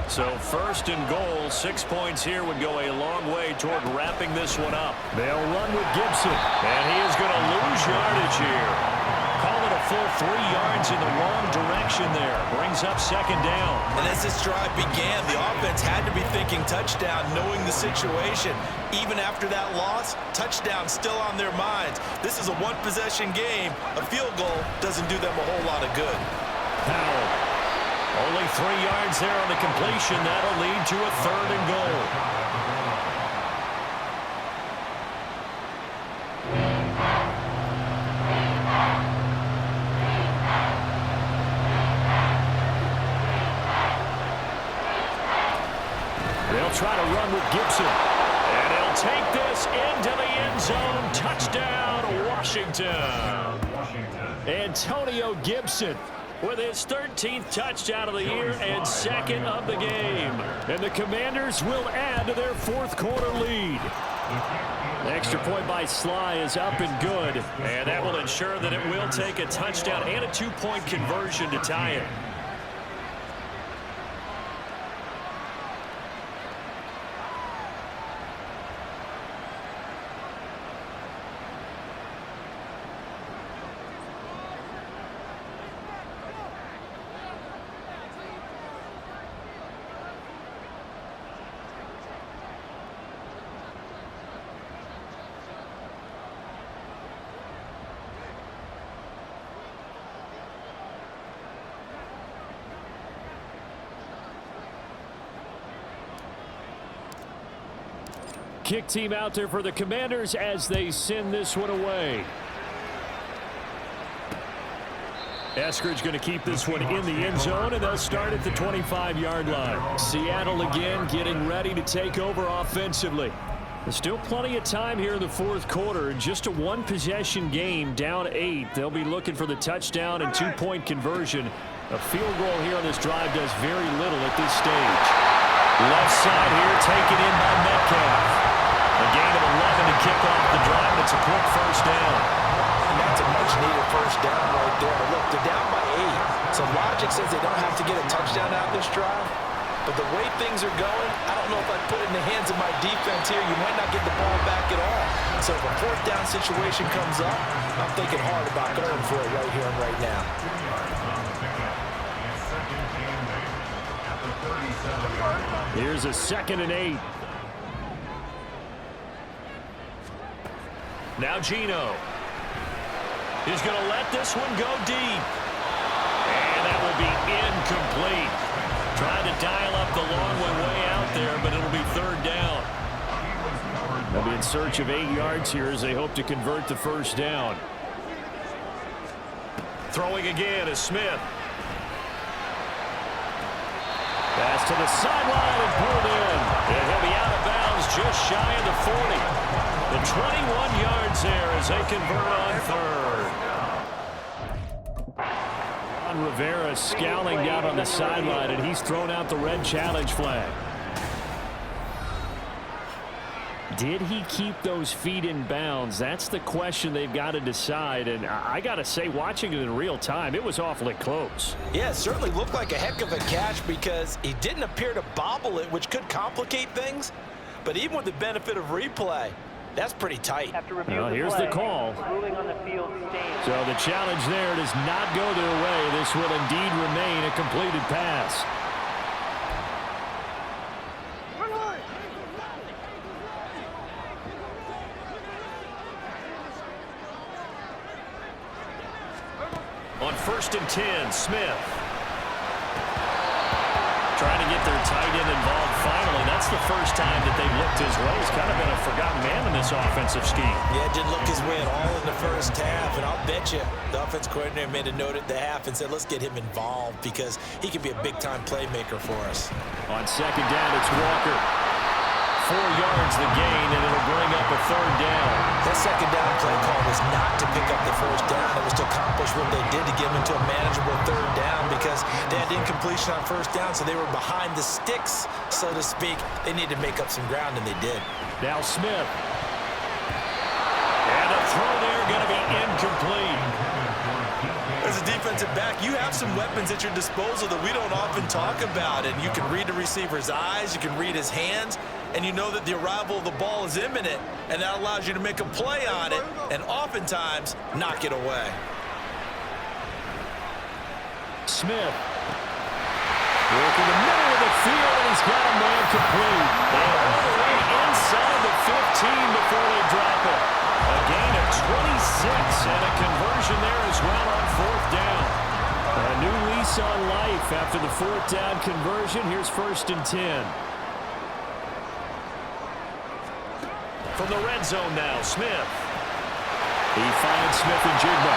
So 1st and goal, 6 points here would go a long way toward wrapping this one up. They'll run with Gibson. And he is going to lose yardage here. Call it a full 3 yards in the wrong direction there. Brings up 2nd down. And as this drive began, the offense had to be thinking touchdown, knowing the situation. Even after that loss, touchdown still on their minds. This is a one-possession game. A field goal doesn't do them a whole lot of good. Howell. Only 3 yards there on the completion. That'll lead to a 3rd and goal. They'll try to run with Gibson. And he'll take this into the end zone. Touchdown, Washington. Antonio Gibson with his 13th touchdown of the year and 2nd of the game. And the Commanders will add to their 4th quarter lead. The extra point by Sly is up and good. And that will ensure that it will take a touchdown and a 2-point conversion to tie it. Kick team out there for the Commanders as they send this one away. Eskridge going to keep this one in the end zone, and they'll start at the 25-yard line. Seattle again getting ready to take over offensively. There's still plenty of time here in the 4th quarter. Just a 1-possession game, down 8. They'll be looking for the touchdown and 2-point conversion. A field goal here on this drive does very little at this stage. Left side here taken in by Metcalf. A gain of 11 to kick off the drive. It's a quick first down. And that's a much-needed first down right there. Look, they're down by 8. So logic says they don't have to get a touchdown out of this drive. But the way things are going, I don't know if I'd put it in the hands of my defense here. You might not get the ball back at all. So if a fourth down situation comes up, I'm thinking hard about going for it right here and right now. Here's a 2nd and 8. Now Geno. He's going to let this one go deep. And that will be incomplete. Trying to dial up the long way out there, but it'll be 3rd down. They'll be in search of 8 yards here as they hope to convert the first down. Throwing again is Smith. Pass to the sideline and pulled in. And he'll be out of bounds just shy of the 40. The 21 yards there as they convert on 3rd. Rivera scowling down on the sideline, and he's thrown out the red challenge flag. Did he keep those feet in bounds? That's the question they've got to decide. And I got to say, watching it in real time, it was awfully close. Yeah, it certainly looked like a heck of a catch because he didn't appear to bobble it, which could complicate things. But even with the benefit of replay, that's pretty tight. Well, here's the call. So the challenge there does not go their way. This will indeed remain a completed pass. On 1st and 10, Smith. Trying to get their tight end involved finally. That's the first time that they've looked his way. He's kind of been a forgotten man in this offensive scheme. Yeah, didn't look his way at all in the first half. And I'll bet you the offense coordinator made a note at the half and said, let's get him involved because he could be a big-time playmaker for us. On 2nd down, it's Walker. 4 yards the gain, and it'll bring up a 3rd down. That 2nd down play call was not to pick up the first down. It was to accomplish what they did to get them into a manageable 3rd down because they had incompletion on 1st down, so they were behind the sticks, so to speak. They needed to make up some ground, and they did. Now Smith. And a throw there going to be incomplete. As a defensive back, you have some weapons at your disposal that we don't often talk about, and you can read the receiver's eyes, you can read his hands, and you know that the arrival of the ball is imminent, and that allows you to make a play on it and oftentimes knock it away. Smith. Work in the middle of the field, and he's got a man complete. And all the way inside the 15 before they drop it. A gain of 26 and a conversion there as well on 4th down. A new lease on life after the 4th down conversion. Here's 1st and 10. From the red zone now, Smith. He finds Smith and Jigba.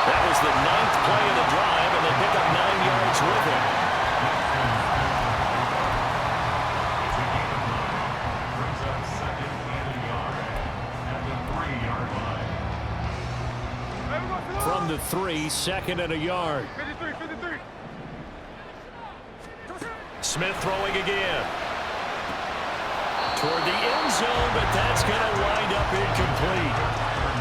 That was the 9th play of the drive, and they pick up 9 yards with him. Brings up 2nd and a yard at the 3-yard line. From the 3, 2nd and a yard. 53. Smith throwing again. Toward the end zone, but that's going to wind up incomplete.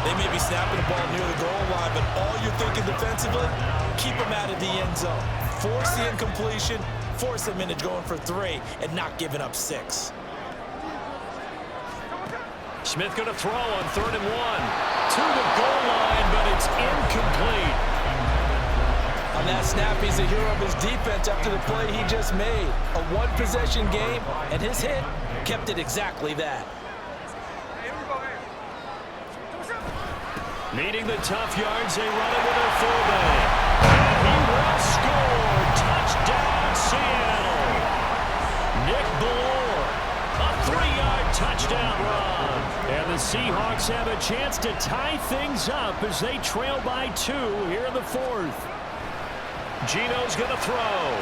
They may be snapping the ball near the goal line, but all you're thinking defensively, keep them out of the end zone. Force the incompletion, force them into going for 3, and not giving up 6. Smith going to throw on 3rd and 1. To the goal line, but it's incomplete. On that snap, he's a hero of his defense after the play he just made. A one-possession game, and his hit kept it exactly that. Needing the tough yards, they run it with their fullback. And he will score. Touchdown, Seattle. Nick Ballore, a 3-yard touchdown run. And the Seahawks have a chance to tie things up as they trail by 2 here in the 4th. Geno's going to throw.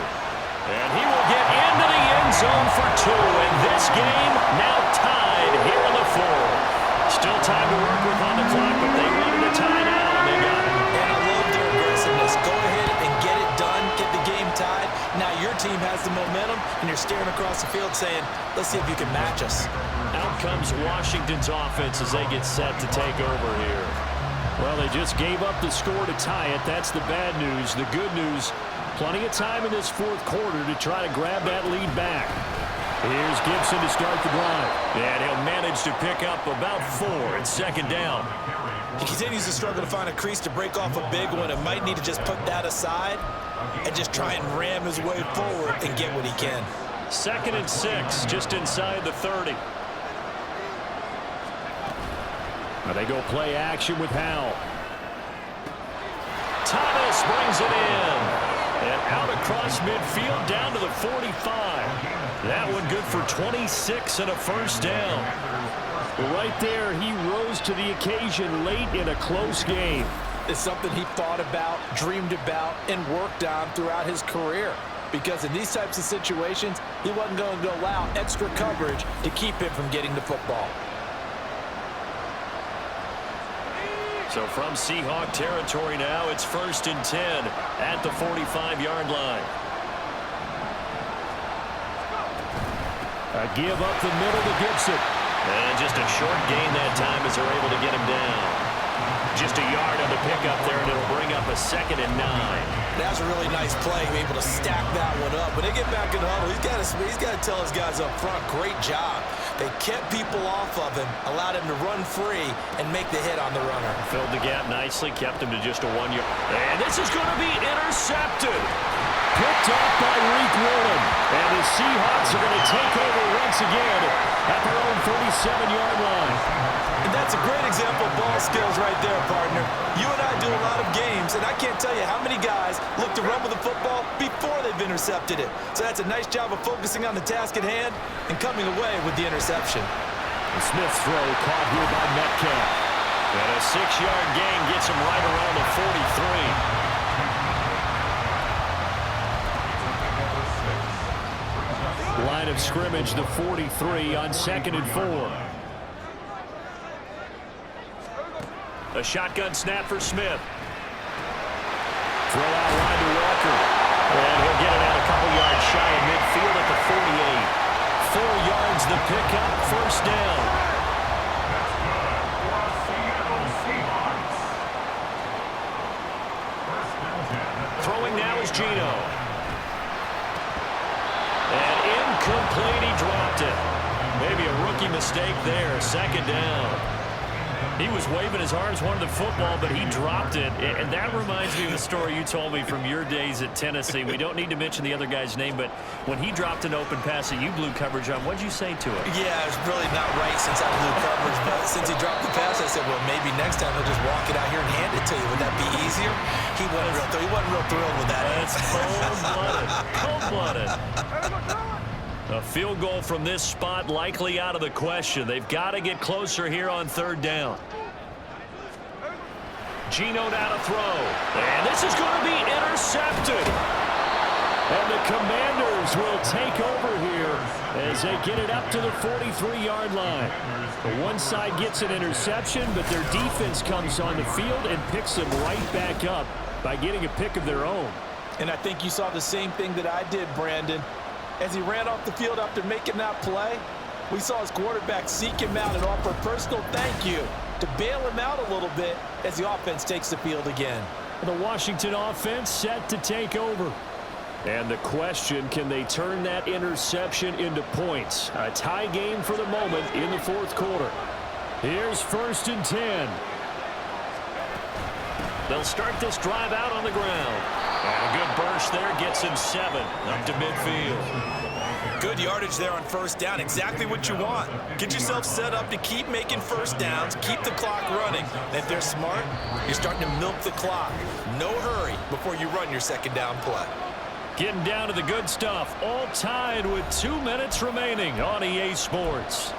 And he will get into the end zone for 2. And this game now tied here in the 4th. Still time to work with on the clock, but they wanted to tie now, and they got it. And I love their aggressiveness. Go ahead and get it done. Get the game tied. Now your team has the momentum. and you're staring across the field saying, let's see if you can match us. Out comes Washington's offense as they get set to take over here. Well, they just gave up the score to tie it. That's the bad news. The good news, plenty of time in this fourth quarter to try to grab that lead back. Here's Gibson to start the drive. And he'll manage to pick up about 4 in second down. He continues to struggle to find a crease to break off a big one and might need to just put that aside and just try and ram his way forward and get what he can. 2nd and 6, just inside the 30. Now they go play action with Howell. Thomas brings it in. And out across midfield down to the 45. That one good for 26 and a first down. Right there, he rose to the occasion late in a close game. It's something he thought about, dreamed about, and worked on throughout his career. Because in these types of situations, he wasn't going to allow extra coverage to keep him from getting the football. So from Seahawk territory now, it's 1st and 10 at the 45-yard line. A give up the middle to Gibson. And just a short gain that time as they're able to get him down. Just a yard on the pickup there, and it'll bring up a 2nd and 9. That was a really nice play, able to stack that one up. When they get back in the huddle, he's got to tell his guys up front, great job. They kept people off of him, allowed him to run free and make the hit on the runner. Filled the gap nicely, kept him to just a 1 yard. And this is going to be intercepted. Picked off by Reek Woolen. And the Seahawks are going to take over once again at their own 37-yard line. And that's a great example of ball skills right there, partner. You and I do a lot of games, and I can't tell you how many guys look to run with the football before they've intercepted it. So that's a nice job of focusing on the task at hand and coming away with the interception. The Smith's throw caught here by Metcalf. And a 6-yard gain gets him right around the 43. Line of scrimmage, the 43 on 2nd and 4. A shotgun snap for Smith. Throw out wide to Walker. And he'll get it out a couple yards shy of midfield at the 48. 4 yards the pickup, first down. Throwing now is Geno. And incomplete, he dropped it. Maybe a rookie mistake there, 2nd down. He was waving his arms, wanted the football, but he dropped it. And that reminds me of the story you told me from your days at Tennessee. We don't need to mention the other guy's name, but when he dropped an open pass that you blew coverage on, what'd you say to him? Yeah, it's really not right since I blew coverage, but since he dropped the pass, I said, well, maybe next time he'll just walk it out here and hand it to you. Would that be easier? He wasn't real thrilled with that. That's cold-blooded. Cold-blooded. A field goal from this spot likely out of the question. They've got to get closer here on 3rd down. Geno now to throw. And this is going to be intercepted. And the Commanders will take over here as they get it up to the 43-yard line. The one side gets an interception, but their defense comes on the field and picks them right back up by getting a pick of their own. And I think you saw the same thing that I did, Brandon. As he ran off the field after making that play, we saw his quarterback seek him out and offer a personal thank you to bail him out a little bit as the offense takes the field again. The Washington offense set to take over. And the question, can they turn that interception into points? A tie game for the moment in the 4th quarter. Here's 1st and 10. They'll start this drive out on the ground. And a good burst there gets him 7 up to midfield. Good yardage there on 1st down. Exactly what you want. Get yourself set up to keep making 1st downs, keep the clock running. And if they're smart, you're starting to milk the clock. No hurry before you run your 2nd down play. Getting down to the good stuff. All tied with 2 minutes remaining on EA Sports.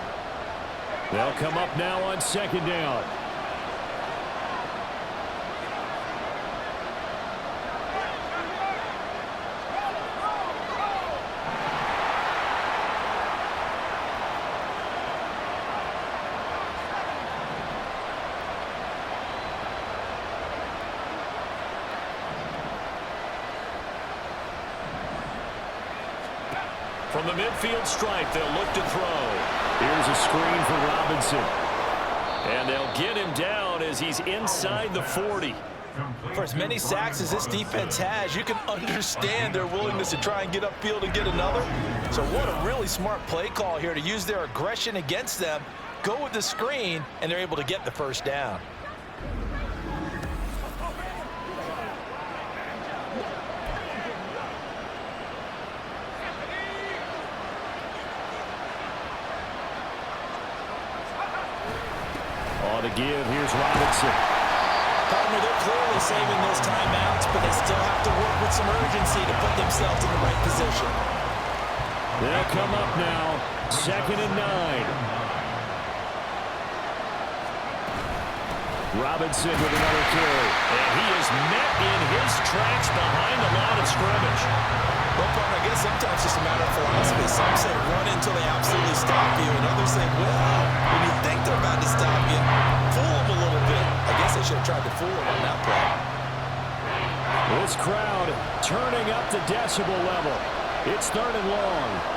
They'll come up now on 2nd down. From the midfield stripe, they'll look to throw. Here's a screen for Robinson. And they'll get him down as he's inside the 40. For as many sacks as this defense has, you can understand their willingness to try and get upfield and get another. So what a really smart play call here to use their aggression against them, go with the screen, and they're able to get the first down. On the give, here's Robinson. Partner, they're clearly saving those timeouts, but they still have to work with some urgency to put themselves in the right position. They'll come up now, 2nd and 9. Robinson with another carry. And he is met in his tracks behind the line of scrimmage. Well, partner, I guess sometimes it's just a matter of philosophy. Some say run until they absolutely stop you, and others say, well, when you think they're about to stop you, fool them a little bit. I guess they should have tried to fool them on that play. This crowd turning up the decibel level. It's 3rd and long.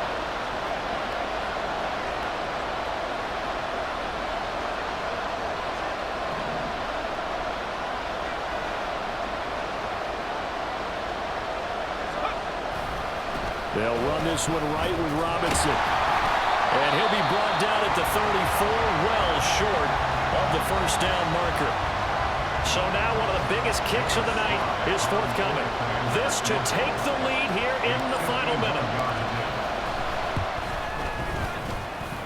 They'll run this one right with Robinson. And he'll be brought down at the 34, well short of the first down marker. So now one of the biggest kicks of the night is forthcoming. This to take the lead here in the final minute.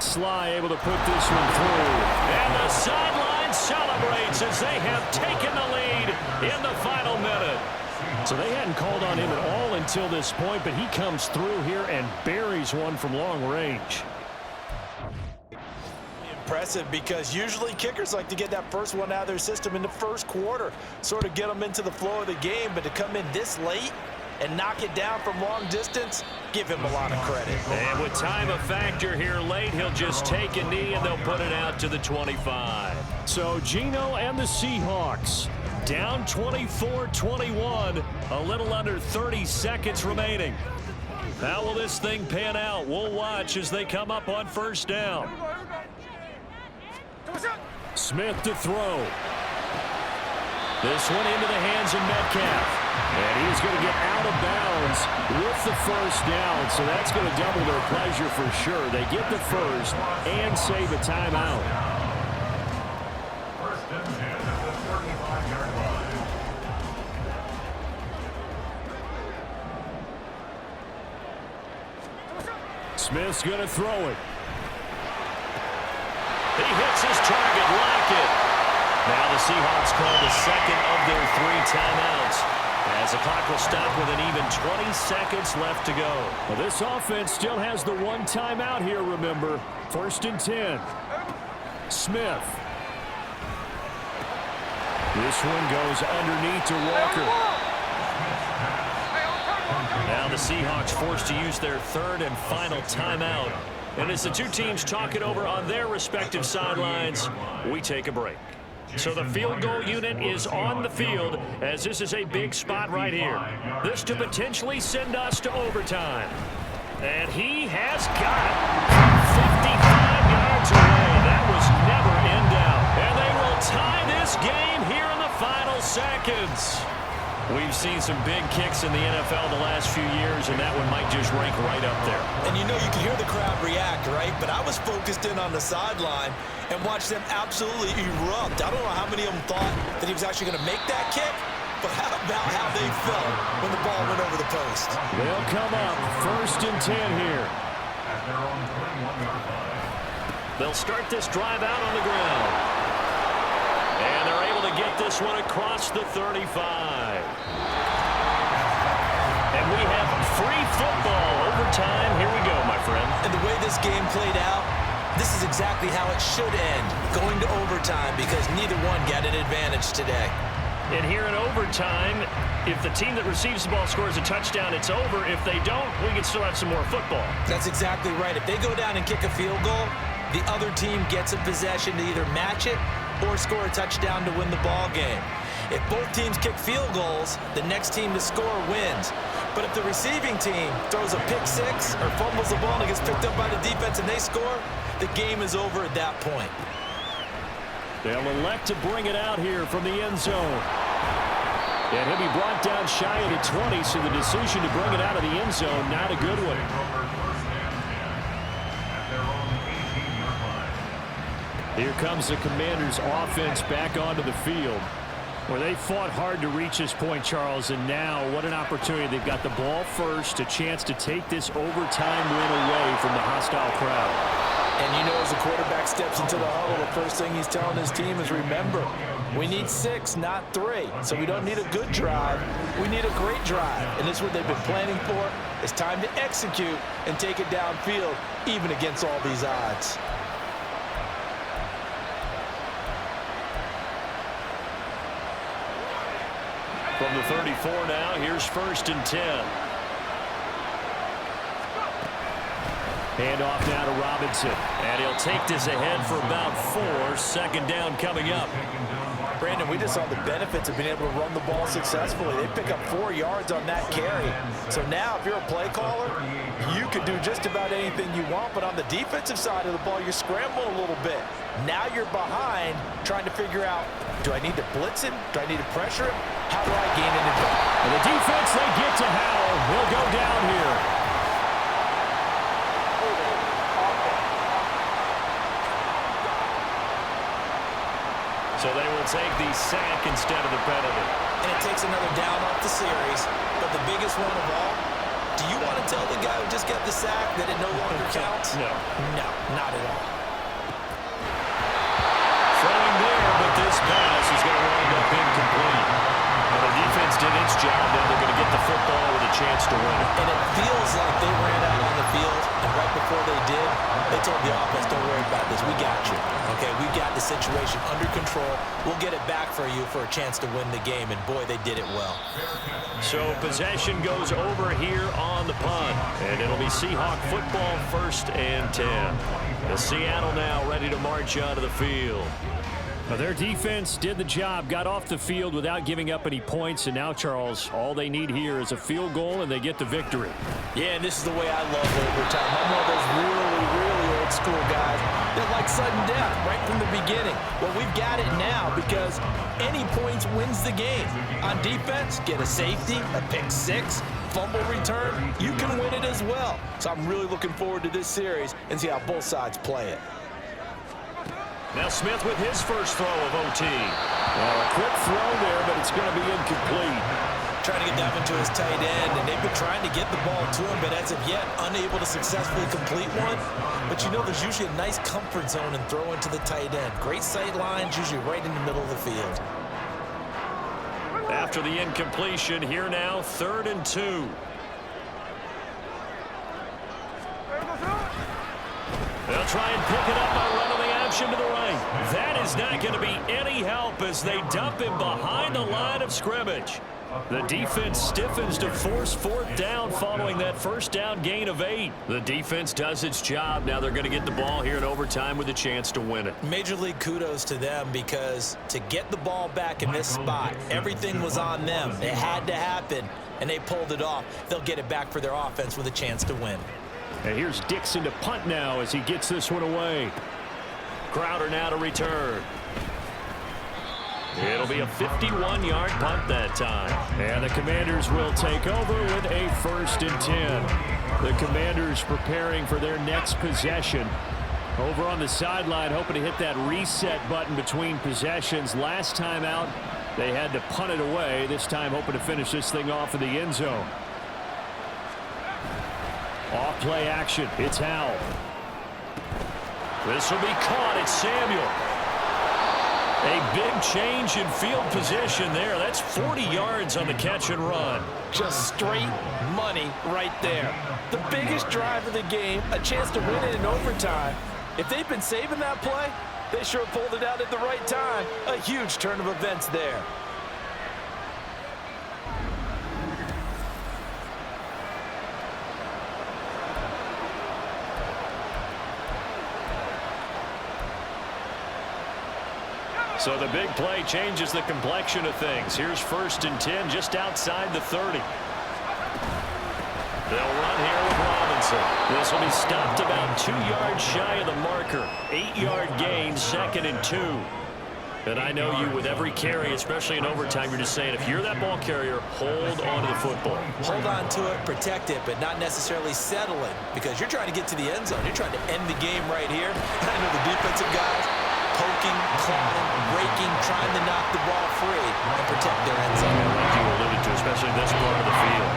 Sly able to put this one through. And the sideline celebrates as they have taken the lead in the final minute. So they hadn't called on him at all until this point, but he comes through here and buries one from long range. Impressive, because usually kickers like to get that first one out of their system in the first quarter, sort of get them into the flow of the game, but to come in this late and knock it down from long distance, give him a lot of credit. And with time a factor here late, he'll just take a knee and they'll put it out to the 25. So Geno and the Seahawks down 24-21, a little under 30 seconds remaining. How will this thing pan out? We'll watch as they come up on first down. Smith to throw. This one into the hands of Metcalf. And he's going to get out of bounds with the first down, so that's going to double their pleasure for sure. They get the first and save a timeout. First and 10 at the 35-yard line. Smith's going to throw it. He hits his target, like it. Now the Seahawks call the second of their 3 timeouts, as the clock will stop with an even 20 seconds left to go. Well, this offense still has the 1 timeout here, remember. 1st and 10. Smith. This one goes underneath to Walker. Now the Seahawks forced to use their 3rd and final timeout. And as the two teams talk it over on their respective sidelines, we take a break. So the field goal unit is on the field, as this is a big spot right here. This to potentially send us to overtime. And he has got it from 55 yards away. That was never in doubt. And they will tie this game here in the final seconds. We've seen some big kicks in the NFL the last few years, and that one might just rank right up there. And you know, you can hear the crowd react, right? But I was focused in on the sideline and watched them absolutely erupt. I don't know how many of them thought that he was actually going to make that kick, but how about how they felt when the ball went over the post? They'll come up 1st and 10 here. At their own 21-yard line. They'll start this drive out on the ground. And they're able to get this one across the 35. And we have free football overtime. Here we go, my friend. And the way this game played out, this is exactly how it should end, going to overtime, because neither one got an advantage today. And here in overtime, if the team that receives the ball scores a touchdown, it's over. If they don't, we can still have some more football. That's exactly right. If they go down and kick a field goal, the other team gets a possession to either match it or score a touchdown to win the ball game. If both teams kick field goals, the next team to score wins. But if the receiving team throws a pick six or fumbles the ball and it gets picked up by the defense and they score, the game is over at that point. They'll elect to bring it out here from the end zone. And he'll be brought down shy of the 20, so the decision to bring it out of the end zone, not a good one. Here comes the Commanders' offense back onto the field. Well, they fought hard to reach this point, Charles, and now what an opportunity. They've got the ball first, a chance to take this overtime win away from the hostile crowd. And you know, as the quarterback steps into the huddle, the first thing he's telling his team is, remember, we need 6, not 3. So we don't need a good drive. We need a great drive. And this is what they've been planning for. It's time to execute and take it downfield, even against all these odds. From the 34 now, here's 1st and 10. Handoff now to Robinson. And he'll take this ahead for about 4. 2nd down coming up. Brandon, we just saw the benefits of being able to run the ball successfully. They pick up 4 yards on that carry. So now, if you're a play caller, you can do just about anything you want. But on the defensive side of the ball, you're scrambling a little bit. Now you're behind, trying to figure out, do I need to blitz him? Do I need to pressure him? How do I gain an advantage? And the defense, they get to Howell. He'll go down here. So they will take the sack instead of the penalty. And it takes another down off the series. But the biggest one of all, do you want to tell the guy who just got the sack that it no longer counts? No. No, not at all. Throwing there, but this pass is going to wind up incomplete. And the defense did its job. Now they're going to get the football with a chance to win it. And it feels like they ran out on the field, and right before they did, they told the offense, don't worry about this. We got you. Okay, we've got the situation under control. We'll get it back for you for a chance to win the game, and boy, they did it well. So possession goes over here on the punt, and it'll be Seahawk football, 1st and 10. The Seattle now ready to march onto the field. Now their defense did the job, got off the field without giving up any points, and now, Charles, all they need here is a field goal, and they get the victory. Yeah, and this is the way I love overtime. I'm one of those really old school guys that like sudden death right from the beginning. Well, we've got it now because any points wins the game. On defense, get a safety, a pick 6, fumble return, you can win it as well. So I'm really looking forward to this series and see how both sides play it. Now Smith with his first throw of OT. Well, a quick throw there, but it's going to be incomplete. Trying to get that one to his tight end, and they've been trying to get the ball to him, but as of yet, unable to successfully complete one. But you know, there's usually a nice comfort zone in throwing to the tight end. Great sight lines, usually right in the middle of the field. After the incompletion, here now, 3rd and 2. They'll try and pick it up by running the option to the right. That is not going to be any help as they dump him behind the line of scrimmage. The defense stiffens to force 4th down following that 1st down gain of 8. The defense does its job. Now they're going to get the ball here in overtime with a chance to win it. Major League kudos to them because to get the ball back in this spot, everything was on them. It had to happen, and they pulled it off. They'll get it back for their offense with a chance to win. And here's Dixon to punt now as he gets this one away. Crowder now to return. It'll be a 51-yard punt that time. And the Commanders will take over with a 1st and 10. The Commanders preparing for their next possession. Over on the sideline, hoping to hit that reset button between possessions. Last time out, they had to punt it away. This time hoping to finish this thing off in the end zone. Off play action. It's Howell. This will be caught. It's Samuel. A big change in field position there. That's 40 yards on the catch and run. Just straight money right there. The biggest drive of the game, a chance to win it in overtime. If they've been saving that play, they sure pulled it out at the right time. A huge turn of events there. So the big play changes the complexion of things. Here's 1st and 10 just outside the 30. They'll run here with Robinson. This will be stopped about 2 yards shy of the marker. 8-yard gain, 2nd and 2. And I know you, with every carry, especially in overtime, you're just saying, if you're that ball carrier, hold on to the football. Hold on to it, protect it, but not necessarily settle it, because you're trying to get to the end zone. You're trying to end the game right here. And I know the defensive guys poking, clawing, raking, trying to knock the ball free and protect their end zone. Like you alluded to, especially this part of the field.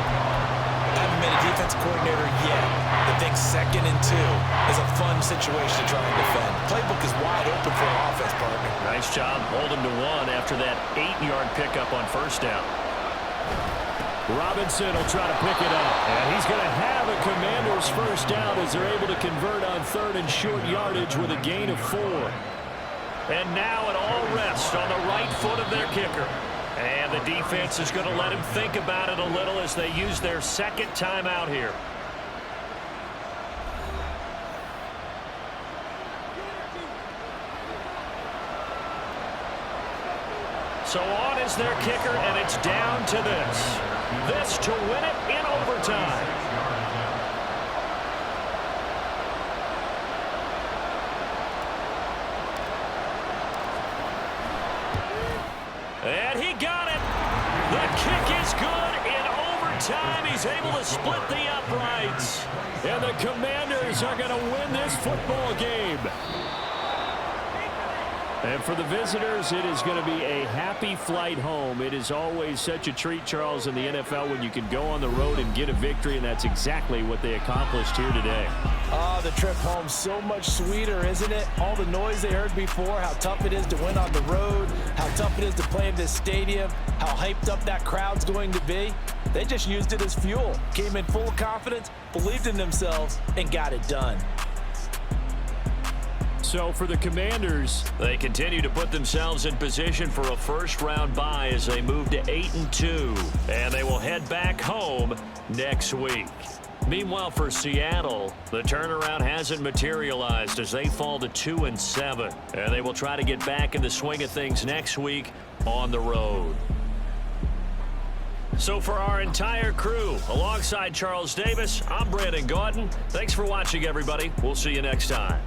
I haven't been a defensive coordinator yet that thinks 2nd and 2 is a fun situation to try and defend. Playbook is wide open for an offense, partner. Nice job holding to 1 after that 8-yard pickup on first down. Robinson will try to pick it up. And he's going to have a Commanders first down as they're able to convert on 3rd and short yardage with a gain of 4. And now it all rests on the right foot of their kicker. And the defense is going to let him think about it a little as they use their 2nd timeout here. So on is their kicker, and it's down to this. This to win it in overtime. And he got it. The kick is good in overtime. He's able to split the uprights. And the Commanders are going to win this football game. And for the visitors, it is going to be a happy flight home. It is always such a treat, Charles, in the NFL when you can go on the road and get a victory, and that's exactly what they accomplished here today. Oh, the trip home so much sweeter, isn't it? All the noise they heard before, how tough it is to win on the road, how tough it is to play in this stadium, how hyped up that crowd's going to be. They just used it as fuel, came in full of confidence, believed in themselves, and got it done. So for the Commanders, they continue to put themselves in position for a first-round bye as they move to 8-2, and they will head back home next week. Meanwhile, for Seattle, the turnaround hasn't materialized as they fall to 2-7, and they will try to get back in the swing of things next week on the road. So for our entire crew, alongside Charles Davis, I'm Brandon Gaudin. Thanks for watching, everybody. We'll see you next time.